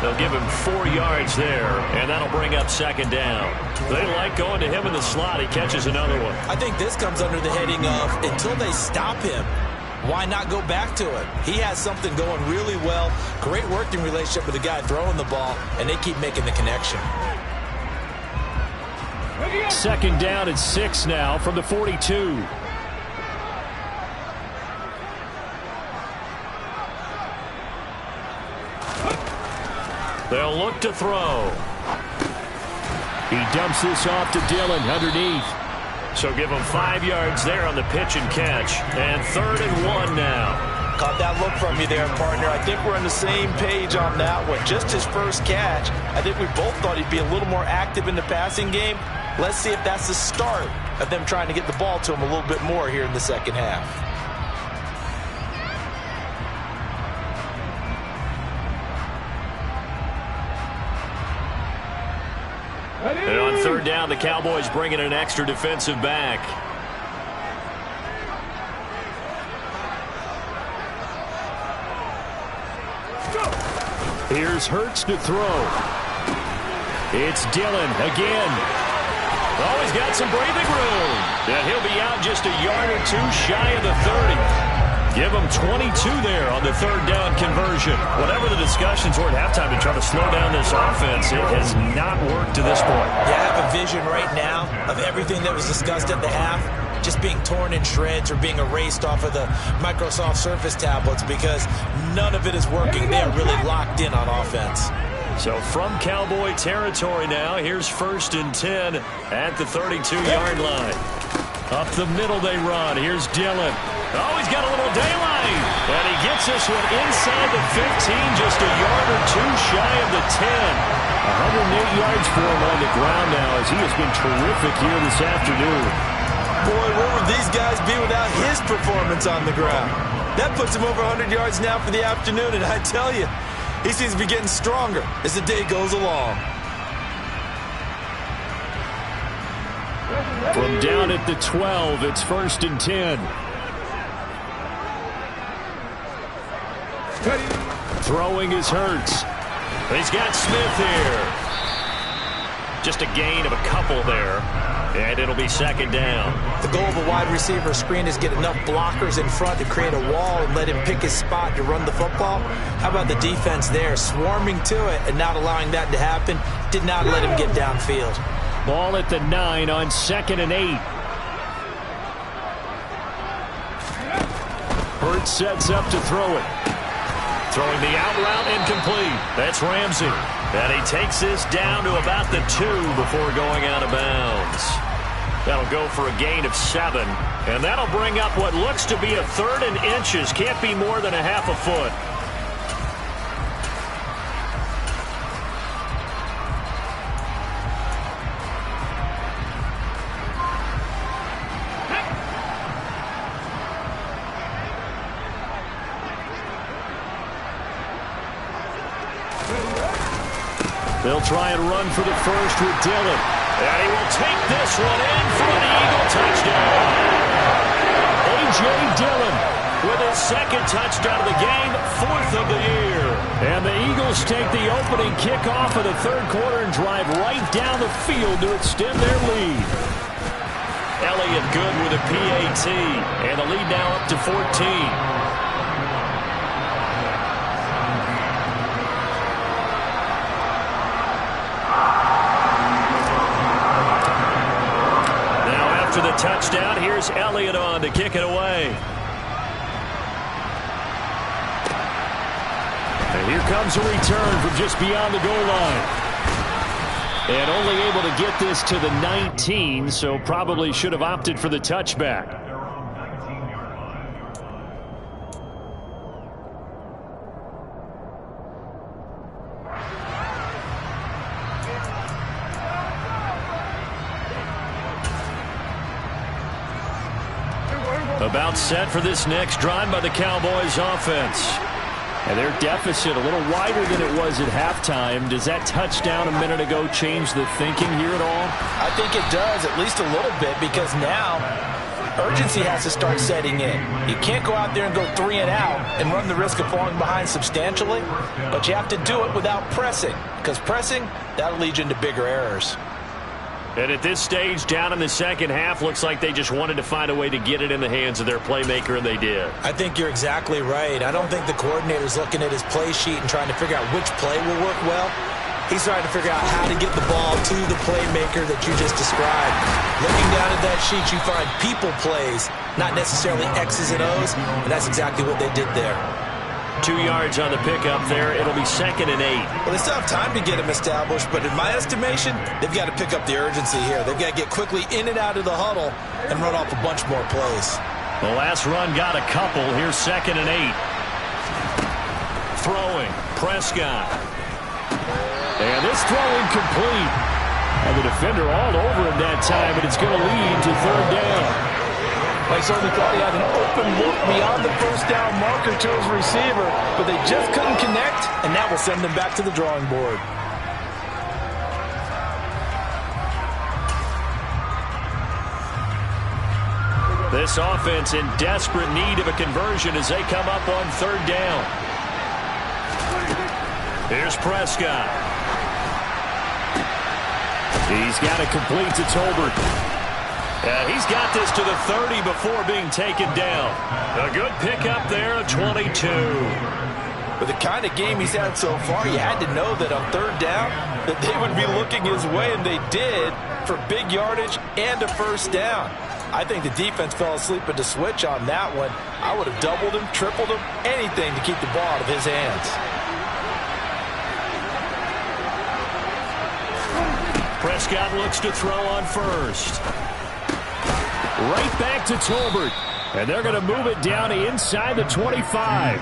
Speaker 2: They'll give him 4 yards there, and that'll bring up 2nd down. They like going to him in the slot. He catches another one.
Speaker 3: I think this comes under the heading of until they stop him, why not go back to it? He has something going really well. Great working relationship with the guy throwing the ball, and they keep making the connection.
Speaker 2: 2nd down and 6 now from the 42. They'll look to throw. He dumps this off to Dillon underneath. So give him 5 yards there on the pitch and catch. And 3rd and 1 now.
Speaker 3: Caught that look from you there, partner. I think we're on the same page on that one. Just his first catch. I think we both thought he'd be a little more active in the passing game. Let's see if that's the start of them trying to get the ball to him a little bit more here in the second half.
Speaker 2: And on 3rd down, the Cowboys bring in an extra defensive back. Here's Hurts to throw. It's Dillon again. Oh, he's got some breathing room. And he'll be out just a yard or 2 shy of the 30. Give him 22 there on the 3rd down conversion. Whatever the discussions were at halftime to try to slow down this offense, it has not worked to this point.
Speaker 3: Yeah, I have a vision right now of everything that was discussed at the half just being torn in shreds or being erased off of the Microsoft Surface tablets because none of it is working. They are really locked in on offense.
Speaker 2: So from Cowboy territory now, here's 1st and 10 at the 32-yard line. Up the middle they run. Here's Dillon. Oh, he's got a little daylight. And he gets this one inside the 15, just a yard or two shy of the 10. 108 yards for him on the ground now as he has been terrific here this afternoon.
Speaker 3: Boy, where would these guys be without his performance on the ground? That puts him over 100 yards now for the afternoon, and I tell you, he seems to be getting stronger as the day goes along.
Speaker 2: From down at the 12, it's 1st and 10. Throwing is Hurts. He's got Smith here. Just a gain of a couple there. And it'll be 2nd down.
Speaker 3: The goal of a wide receiver screen is get enough blockers in front to create a wall and let him pick his spot to run the football. How about the defense there, swarming to it and not allowing that to happen? Did not let him get downfield.
Speaker 2: Ball at the 9 on 2nd and 8. Hurts sets up to throw it. Throwing the out route incomplete. That's Ramsey. And he takes this down to about the 2 before going out of bounds. That'll go for a gain of 7. And that'll bring up what looks to be a 3rd and inches. Can't be more than a half a foot. They'll try and run for the 1st with Dillon. And he will take this one in for an Eagle touchdown. A.J. Dillon with his 2nd touchdown of the game, 4th of the year. And the Eagles take the opening kickoff of the 3rd quarter and drive right down the field to extend their lead. Elliott good with a PAT. And the lead now up to 14. For the touchdown, here's Elliott on to kick it away. And here comes a return from just beyond the goal line. And only able to get this to the 19, so probably should have opted for the touchback. About set for this next drive by the Cowboys offense. And their deficit a little wider than it was at halftime. Does that touchdown a minute ago change the thinking here at all?
Speaker 3: I think it does, at least a little bit, because now urgency has to start setting in. You can't go out there and go 3 and out and run the risk of falling behind substantially, but you have to do it without pressing, because pressing, that'll lead you into bigger errors.
Speaker 2: And at this stage, down in the 2nd half, looks like they just wanted to find a way to get it in the hands of their playmaker, and they did.
Speaker 3: I think you're exactly right. I don't think the coordinator's looking at his play sheet and trying to figure out which play will work well. He's trying to figure out how to get the ball to the playmaker that you just described. Looking down at that sheet, you find people plays, not necessarily X's and O's, and that's exactly what they did there.
Speaker 2: 2 yards on the pickup there. It'll be 2nd and 8.
Speaker 3: Well, they still have time to get him established, but in my estimation, they've got to pick up the urgency here. They've got to get quickly in and out of the huddle and run off a bunch more plays.
Speaker 2: The last run got a couple. Here's 2nd and 8. Throwing. Prescott. And this throw incomplete. And the defender all over him that time, and it's going to lead to 3rd down.
Speaker 4: I certainly thought he had an open look beyond the 1st down marker to his receiver, but they just couldn't connect, and that will send them back to the drawing board.
Speaker 2: This offense in desperate need of a conversion as they come up on 3rd down. Here's Prescott. He's got it complete to Tolbert. He's got this to the 30 before being taken down. A good pickup there of 22.
Speaker 3: With the kind of game he's had so far, you had to know that on 3rd down that they would be looking his way, and they did, for big yardage and a 1st down. I think the defense fell asleep at the switch on that one. I would have doubled him, tripled him, anything to keep the ball out of his hands.
Speaker 2: Prescott looks to throw on first. Right back to Tolbert. And they're going to move it down inside the 25.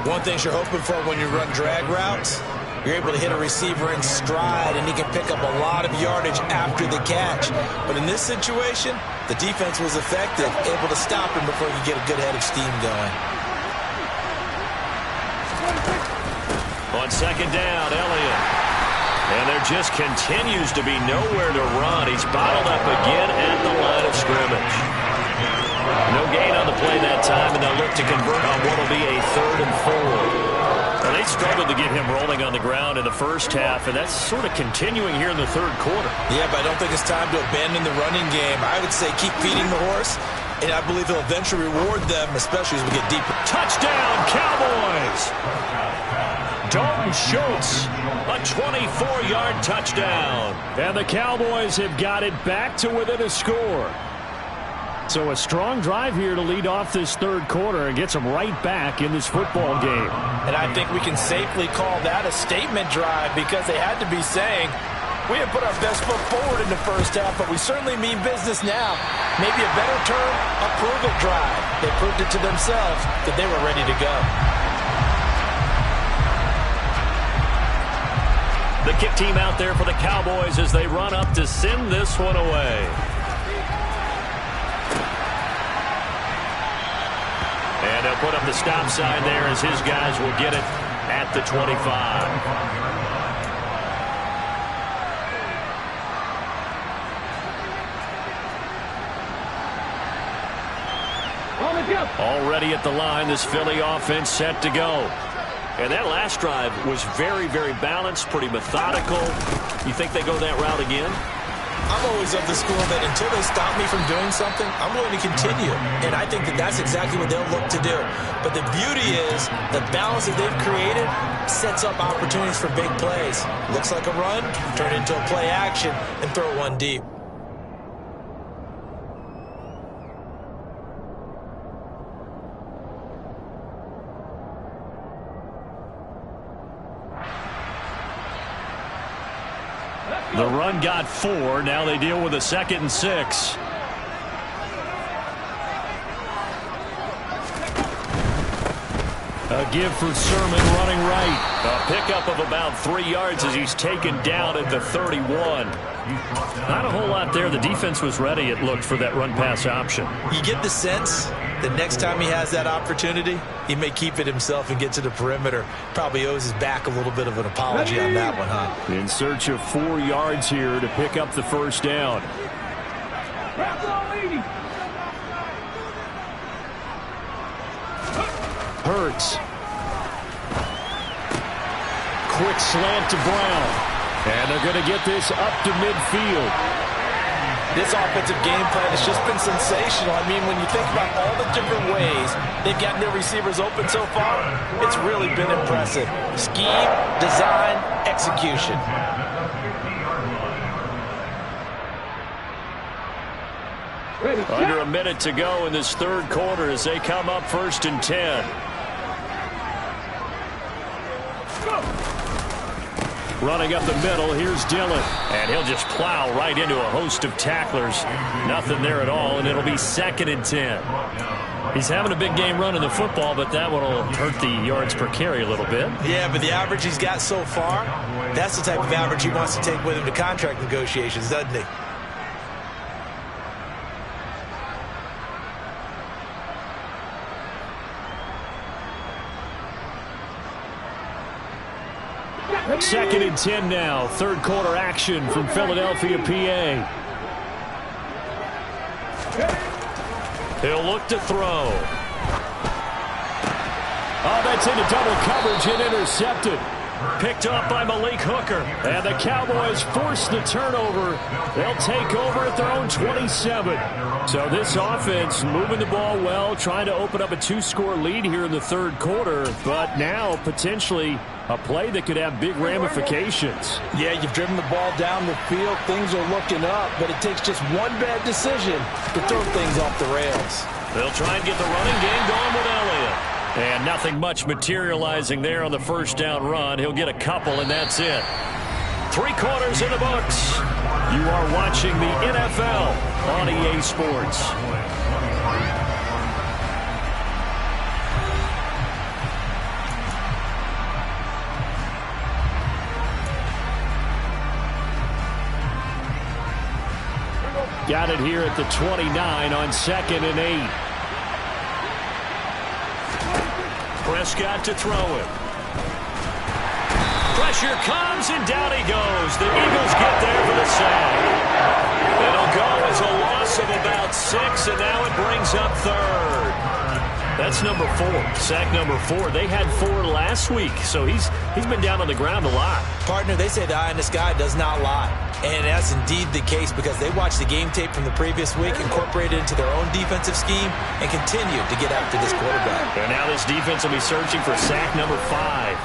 Speaker 3: One thing you're hoping for when you run drag routes, you're able to hit a receiver in stride, and he can pick up a lot of yardage after the catch. But in this situation, the defense was effective, able to stop him before you get a good head of steam going.
Speaker 2: On second down, Elliott. And there just continues to be nowhere to run. He's bottled up again at the line of scrimmage. No gain on the play that time, and they'll look to convert on what will be a 3rd and 4. Well, they struggled to get him rolling on the ground in the first half, and that's sort of continuing here in the third quarter.
Speaker 3: Yeah, but I don't think it's time to abandon the running game. I would say keep feeding the horse, and I believe he'll eventually reward them, especially as we get deeper.
Speaker 2: Touchdown, Cowboys! Dalton Schultz, a 24-yard touchdown. And the Cowboys have got it back to within a score. So a strong drive here to lead off this third quarter and gets them right back in this football game.
Speaker 3: And I think we can safely call that a statement drive because they had to be saying, we didn't put our best foot forward in the first half, but we certainly mean business now. Maybe a better term, a prove-it drive. They proved it to themselves that they were ready to go.
Speaker 2: The kick team out there for the Cowboys as they run up to send this one away. And they'll put up the stop sign there as his guys will get it at the 25. Already at the line, this Philly offense set to go. And that last drive was very, very balanced, pretty methodical. You think they go that route again?
Speaker 3: I'm always of the school that until they stop me from doing something, I'm going to continue. And I think that that's exactly what they'll look to do. But the beauty is the balance that they've created sets up opportunities for big plays. Looks like a run, turn it into a play action, and throw one deep.
Speaker 2: The run got 4. Now they deal with a 2nd and 6. A give for Sermon running right. A pickup of about 3 yards as he's taken down at the 31. Not a whole lot there. The defense was ready, it looked, for that run-pass option.
Speaker 3: You get the sense that next time he has that opportunity, he may keep it himself and get to the perimeter. Probably owes his back a little bit of an apology on that one, huh?
Speaker 2: In search of 4 yards here to pick up the first down. Hurts. Quick slant to Brown. And they're going to get this up to midfield.
Speaker 3: This offensive game plan has just been sensational. I mean, when you think about all the different ways they've gotten their receivers open so far, it's really been impressive. Scheme, design, execution.
Speaker 2: Under a minute to go in this third quarter as they come up 1st and 10. Running up the middle, here's Dillon. And he'll just plow right into a host of tacklers. Nothing there at all, and it'll be 2nd and 10. He's having a big game running the football, but that one will hurt the yards per carry a little bit.
Speaker 3: Yeah, but the average he's got so far, that's the type of average he wants to take with him to contract negotiations, doesn't he?
Speaker 2: Second and 10 now. Third quarter action from Philadelphia, PA. He'll look to throw. Oh, that's into double coverage and intercepted. Picked up by Malik Hooker. And the Cowboys force the turnover. They'll take over at their own 27. So this offense moving the ball well, trying to open up a 2-score lead here in the third quarter. But now potentially A play that could have big ramifications.
Speaker 4: Yeah, you've driven the ball down the field. Things are looking up, but it takes just one bad decision to throw things off the rails.
Speaker 2: They'll try and get the running game going with Elliott. And nothing much materializing there on the first down run. He'll get a couple, and that's it. 3 quarters in the books. You are watching the NFL on EA Sports. Got it here at the 29 on 2nd and 8. Prescott to throw it. Pressure comes, and down he goes. The Eagles get there for the sack. It'll go as a loss of about 6, and now it brings up 3rd. That's number 4, sack number 4. They had 4 last week, so he's been down on the ground a lot.
Speaker 3: Partner, they say the eye in the sky does not lie. And that's indeed the case because they watched the game tape from the previous week, incorporated it into their own defensive scheme, and continued to get after this quarterback.
Speaker 2: And now this defense will be searching for sack number 5.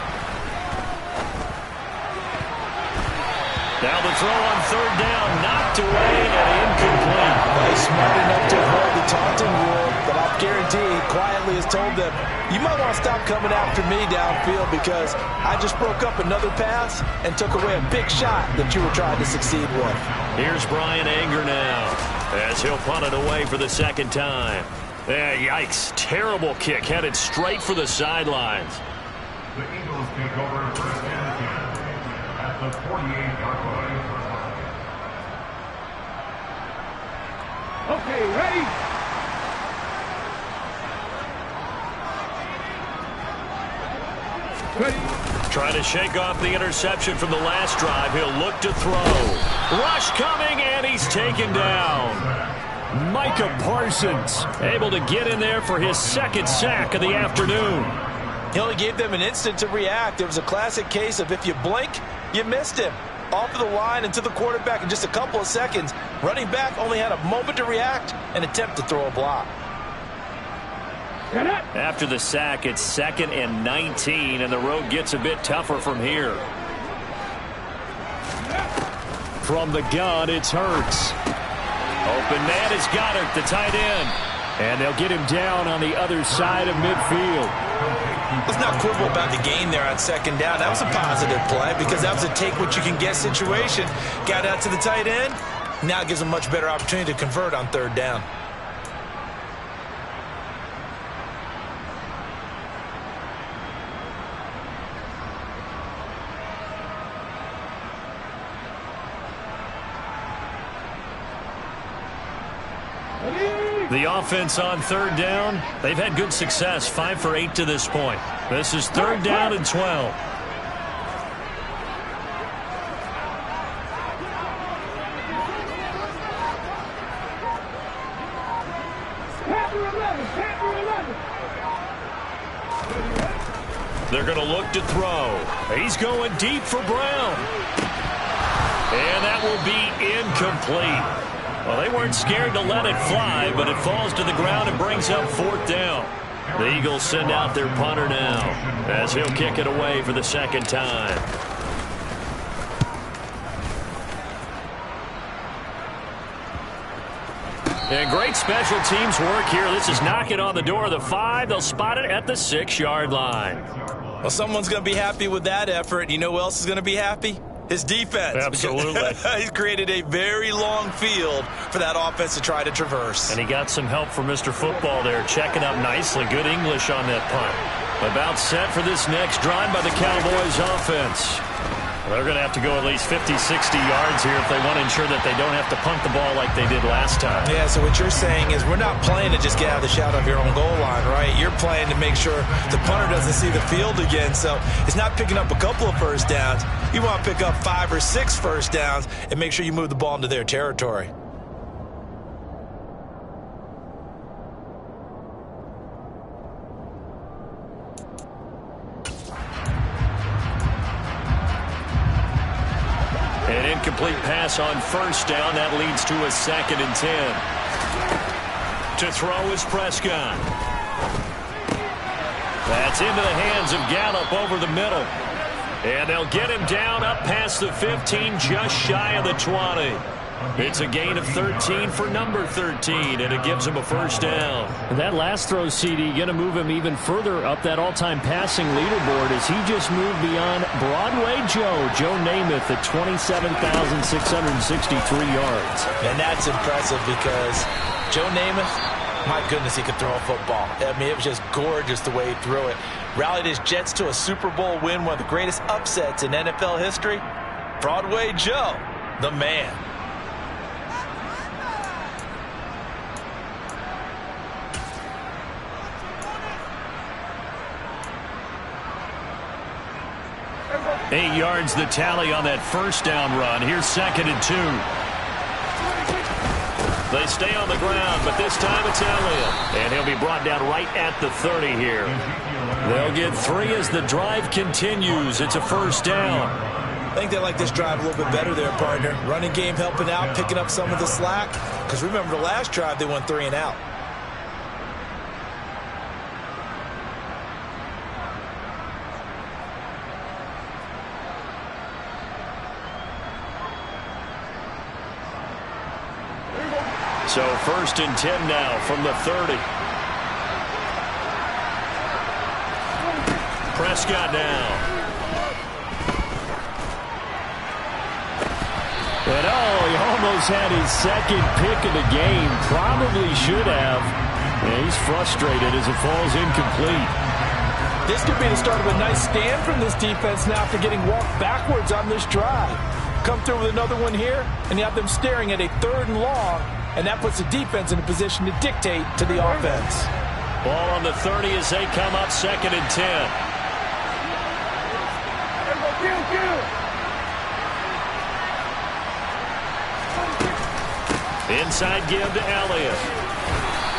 Speaker 2: Now the throw on 3rd down, knocked away and incomplete.
Speaker 4: Well, he's smart enough to avoid the taunting rule, but I'll guarantee he quietly has told them, you might want to stop coming after me downfield because I just broke up another pass and took away a big shot that you were trying to succeed with.
Speaker 2: Here's Brian Anger now as he'll punt it away for the 2nd time. Yikes, terrible kick headed straight for the sidelines.
Speaker 5: The Eagles take over first and 10 at the 48-yard line. Okay, ready?
Speaker 2: Trying to shake off the interception from the last drive. He'll look to throw. Rush coming, and he's taken down. Micah Parsons able to get in there for his 2nd sack of the afternoon.
Speaker 4: He only gave them an instant to react. It was a classic case of if you blink, you missed him. Off of the line and to the quarterback in just a couple of seconds. Running back only had a moment to react and attempt to throw a block.
Speaker 2: After the sack, it's 2nd and 19, and the road gets a bit tougher from here. From the gun, it's Hurts. Open man is Goddard, the tight end. And they'll get him down on the other side of midfield.
Speaker 3: Let's not quibble about the gain there on 2nd down. That was a positive play because that was a take-what-you-can-get situation. Got out to the tight end. Now it gives them a much better opportunity to convert on 3rd down.
Speaker 2: The offense on 3rd down, they've had good success, 5 for 8 to this point. This is 3rd down and 12. They're going to look to throw. He's going deep for Brown. And that will be incomplete. Well, they weren't scared to let it fly, but it falls to the ground and brings up 4th down. The Eagles send out their punter now as he'll kick it away for the 2nd time. And great special teams work here. This is knocking on the door of the 5. They'll spot it at the 6-yard line.
Speaker 3: Well, someone's going to be happy with that effort. You know who else is going to be happy? His defense.
Speaker 2: Absolutely.
Speaker 3: He's created a very long field for that offense to try to traverse.
Speaker 2: And he got some help from Mr. Football there, checking up nicely. Good English on that punt. About set for this next drive by the Cowboys offense. They're going to have to go at least 50, 60 yards here if they want to ensure that they don't have to punt the ball like they did last time.
Speaker 3: Yeah, so what you're saying is we're not playing to just get out of the shadow of your own goal line, right? You're playing to make sure the punter doesn't see the field again. So it's not picking up a couple of first downs. You want to pick up 5 or 6 first downs and make sure you move the ball into their territory.
Speaker 2: An incomplete pass on 1st down. That leads to a 2nd and 10. To throw is Prescott. That's into the hands of Gallup over the middle. And they'll get him down up past the 15, just shy of the 20. It's a gain of 13 for number 13, and it gives him a first down.
Speaker 6: And that last throw, CD, going to move him even further up that all-time passing leaderboard as he just moved beyond Broadway Joe Namath at 27,663 yards.
Speaker 3: And that's impressive because Joe Namath, my goodness, he could throw a football. I mean, it was just gorgeous the way he threw it. Rallied his Jets to a Super Bowl win, one of the greatest upsets in NFL history. Broadway Joe, the man.
Speaker 2: Eight yards the tally on that first down run. Here's 2nd and 2. They stay on the ground, but this time it's Elliott. And he'll be brought down right at the 30 here. They'll get 3 as the drive continues. It's a first down.
Speaker 3: I think they like this drive a little bit better there, partner. Running game helping out, picking up some of the slack. Because remember the last drive, they went 3 and out.
Speaker 2: So 1st and 10 now from the 30. Prescott now.
Speaker 6: And he almost had his second pick of the game. Probably should have. And he's frustrated as it falls incomplete.
Speaker 4: This could be the start of a nice stand from this defense now after getting walked backwards on this drive. Come through with another one here, and you have them staring at a 3rd and long. And that puts the defense in a position to dictate to the offense.
Speaker 2: Ball on the 30 as they come up 2nd and 10. Inside give to Elliott.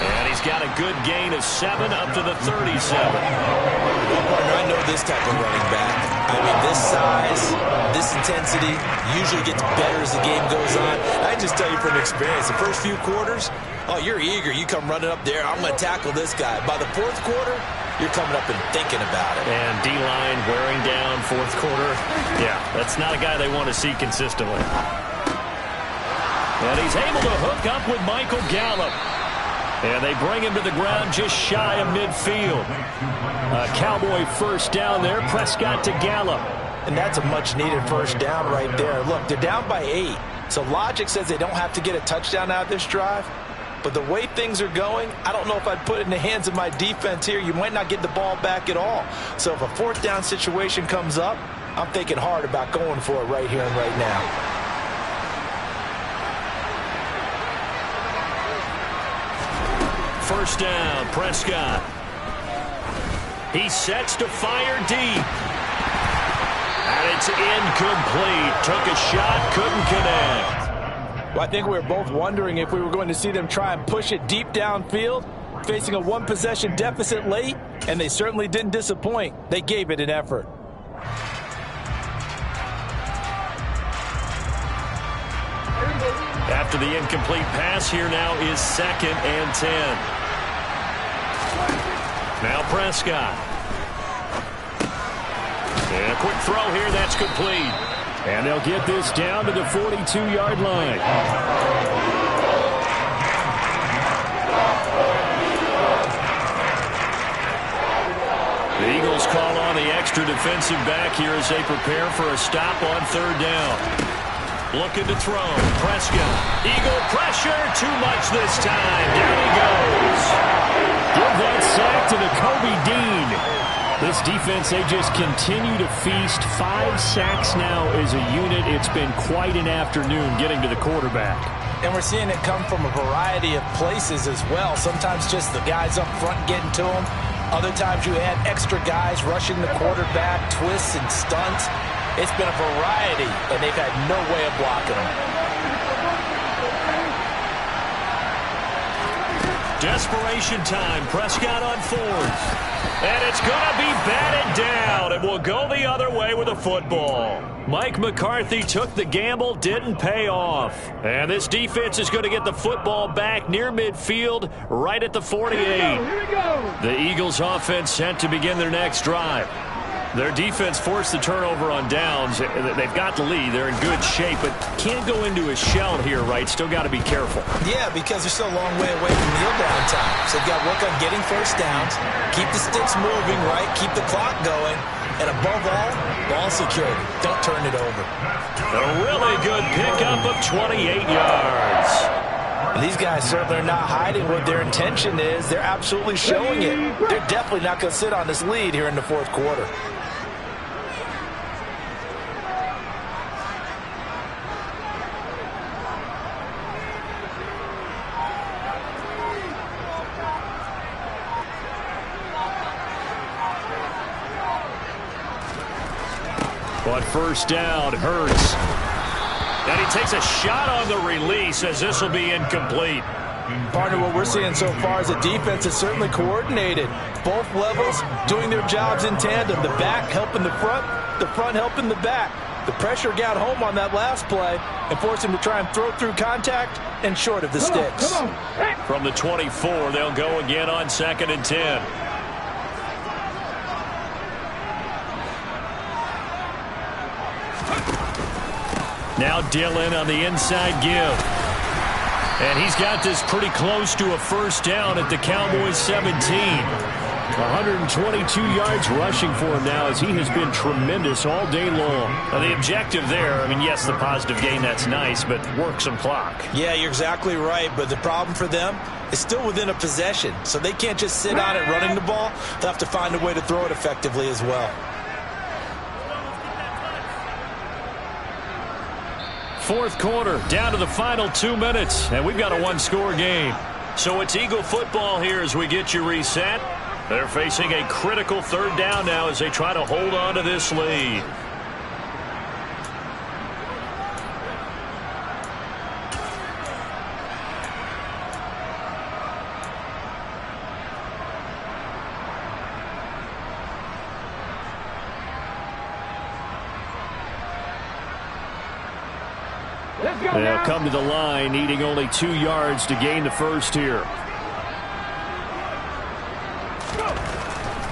Speaker 2: And he's got a good gain of 7 up to the 37.
Speaker 3: Well, partner, I know this type of running back. I mean, this size, this intensity usually gets better as the game goes on. I just tell you from experience, the first few quarters, you're eager. You come running up there, I'm going to tackle this guy. By the 4th quarter, you're coming up and thinking about it.
Speaker 2: And D-line wearing down 4th quarter. Yeah, that's not a guy they want to see consistently. And he's able to hook up with Michael Gallup. And they bring him to the ground just shy of midfield. A Cowboy first down there. Prescott to Gallup.
Speaker 3: And that's a much-needed first down right there. Look, they're down by 8. So logic says they don't have to get a touchdown out of this drive. But the way things are going, I don't know if I'd put it in the hands of my defense here. You might not get the ball back at all. So if a 4th down situation comes up, I'm thinking hard about going for it right here and right now.
Speaker 2: First down, Prescott. He sets to fire deep. And it's incomplete. Took a shot, couldn't connect.
Speaker 4: Well, I think we were both wondering if we were going to see them try and push it deep downfield, facing a 1-possession deficit late, and they certainly didn't disappoint. They gave it an effort.
Speaker 2: After the incomplete pass, here now is 2nd and 10. Now Prescott. And a quick throw here, that's complete.
Speaker 6: And they'll get this down to the 42-yard line.
Speaker 2: The Eagles call on the extra defensive back here as they prepare for a stop on 3rd down. Looking to throw. Prescott. Eagle pressure. Too much this time. Down he goes.
Speaker 6: Give that sack to the Kobe Dean. This defense, they just continue to feast. 5 sacks now as a unit. It's been quite an afternoon getting to the quarterback.
Speaker 3: And we're seeing it come from a variety of places as well. Sometimes just the guys up front getting to them. Other times you had extra guys rushing the quarterback, twists and stunts. It's been a variety, and they've had no way of blocking them.
Speaker 2: Desperation time. Prescott on 4th. And it's going to be batted down. It will go the other way with a football. Mike McCarthy took the gamble, didn't pay off. And this defense is going to get the football back near midfield, right at the 48.
Speaker 1: Here we go.
Speaker 2: The Eagles offense set to begin their next drive.
Speaker 6: Their defense forced the turnover on downs. They've got the lead. They're in good shape, but can't go into a shell here, right? Still got to be careful.
Speaker 3: Yeah, because they're still a long way away from kneel down time. So they've got to work on getting first downs, keep the sticks moving, right? Keep the clock going. And above all, ball security. Don't turn it over.
Speaker 6: A really good pickup of 28 yards.
Speaker 4: These guys certainly are not hiding what their intention is. They're absolutely showing it. They're definitely not going to sit on this lead here in the fourth quarter.
Speaker 6: On first down, Hurts. And he takes a shot on the release as this will be incomplete.
Speaker 4: Partner, what we're seeing so far is the defense is certainly coordinated. Both levels doing their jobs in tandem. The back helping the front helping the back. The pressure got home on that last play and forced him to try and throw through contact and short of the sticks.
Speaker 6: From the 24, they'll go again on 2nd and 10. Now Dillon on the inside give. And he's got this pretty close to a first down at the Cowboys 17. 122 yards rushing for him now as he has been tremendous all day long. Now the objective there, I mean, yes, the positive gain, that's nice, but work some clock.
Speaker 3: Yeah, you're exactly right, but the problem for them is still within a possession. So they can't just sit on it running the ball. They'll have to find a way to throw it effectively as well.
Speaker 6: Fourth quarter, down to the final 2 minutes, and we've got a one-score game. So it's Eagle football here as we get you reset. They're facing a critical third down now as they try to hold on to this lead. They'll come to the line, needing only 2 yards to gain the first here.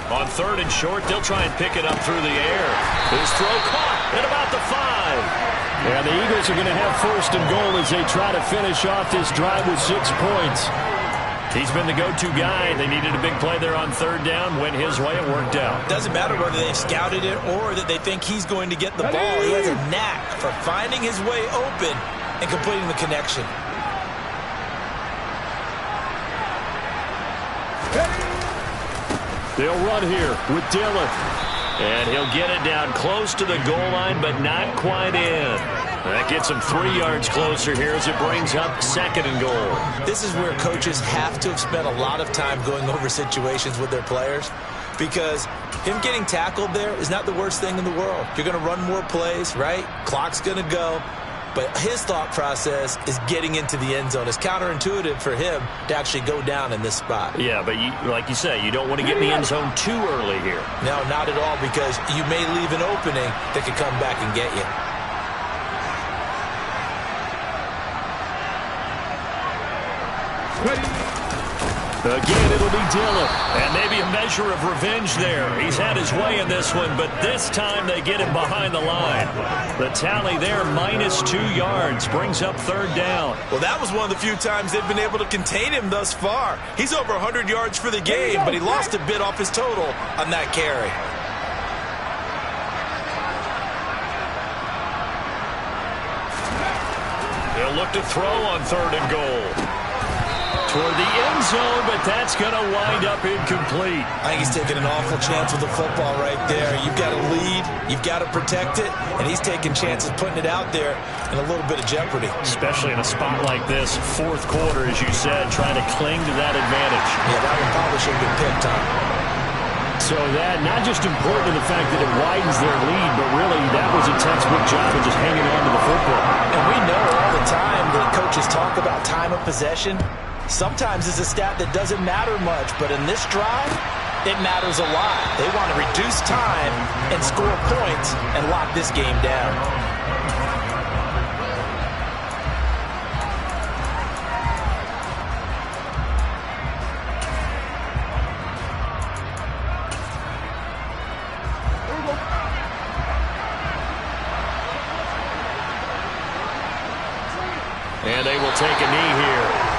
Speaker 6: On 3rd and short, they'll try and pick it up through the air. His throw caught at about the 5. And the Eagles are going to have 1st and goal as they try to finish off this drive with 6 points. He's been the go-to guy. They needed a big play there on 3rd down. Went his way, it worked out.
Speaker 3: Doesn't matter whether they've scouted it or that they think he's going to get the ball. He has a knack for finding his way open and completing the connection.
Speaker 6: They'll run here with Dillon. And he'll get it down close to the goal line, but not quite in. That gets him 3 yards closer here as it brings up 2nd and goal.
Speaker 3: This is where coaches have to have spent a lot of time going over situations with their players, because him getting tackled there is not the worst thing in the world. You're going to run more plays, right? Clock's going to go. But his thought process is getting into the end zone. It's counterintuitive for him to actually go down in this spot.
Speaker 6: Yeah, but like you say, you don't want to get in the end zone too early here.
Speaker 3: No, not at all, because you may leave an opening that could come back and get you.
Speaker 6: Again, it'll be Dillon. And maybe a measure of revenge there. He's had his way in this one, but this time they get him behind the line. The tally there, -2 yards, brings up 3rd down.
Speaker 3: Well, that was one of the few times they've been able to contain him thus far. He's over 100 yards for the game, but he lost a bit off his total on that carry.
Speaker 6: They'll look to throw on 3rd and goal. Toward the end zone, but that's going to wind up incomplete.
Speaker 3: I think he's taking an awful chance with the football right there. You've got to lead, you've got to protect it, and he's taking chances putting it out there in a little bit of jeopardy.
Speaker 6: Especially in a spot like this, 4th quarter, as you said, trying to cling to that advantage.
Speaker 3: Yeah, that one probably should have been picked up.
Speaker 6: So that, not just important in the fact that it widens their lead, but really that was a textbook job of just hanging on to the football.
Speaker 3: And we know all the time that coaches talk about time of possession. Sometimes it's a stat that doesn't matter much, but in this drive, it matters a lot. They want to reduce time and score points and lock this game down.
Speaker 2: And they will take a knee here.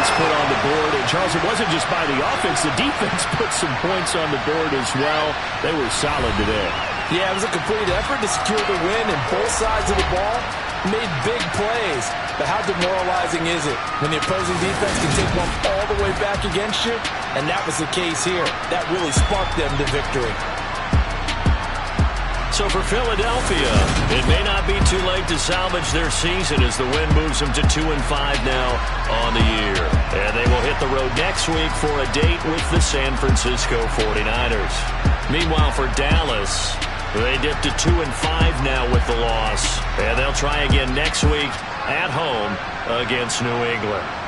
Speaker 6: Put on the board, and Charles, it wasn't just by the offense. The defense put some points on the board as well. They were solid today.
Speaker 4: Yeah, it was a complete effort to secure the win, and both sides of the ball made big plays. But how demoralizing is it when the opposing defense can take one all the way back against you? And that was the case here. That really sparked them to victory.
Speaker 2: So for Philadelphia, it may not be too late to salvage their season as the win moves them to 2-5 now on the year. And they will hit the road next week for a date with the San Francisco 49ers. Meanwhile, for Dallas, they dipped to 2-5 now with the loss. And they'll try again next week at home against New England.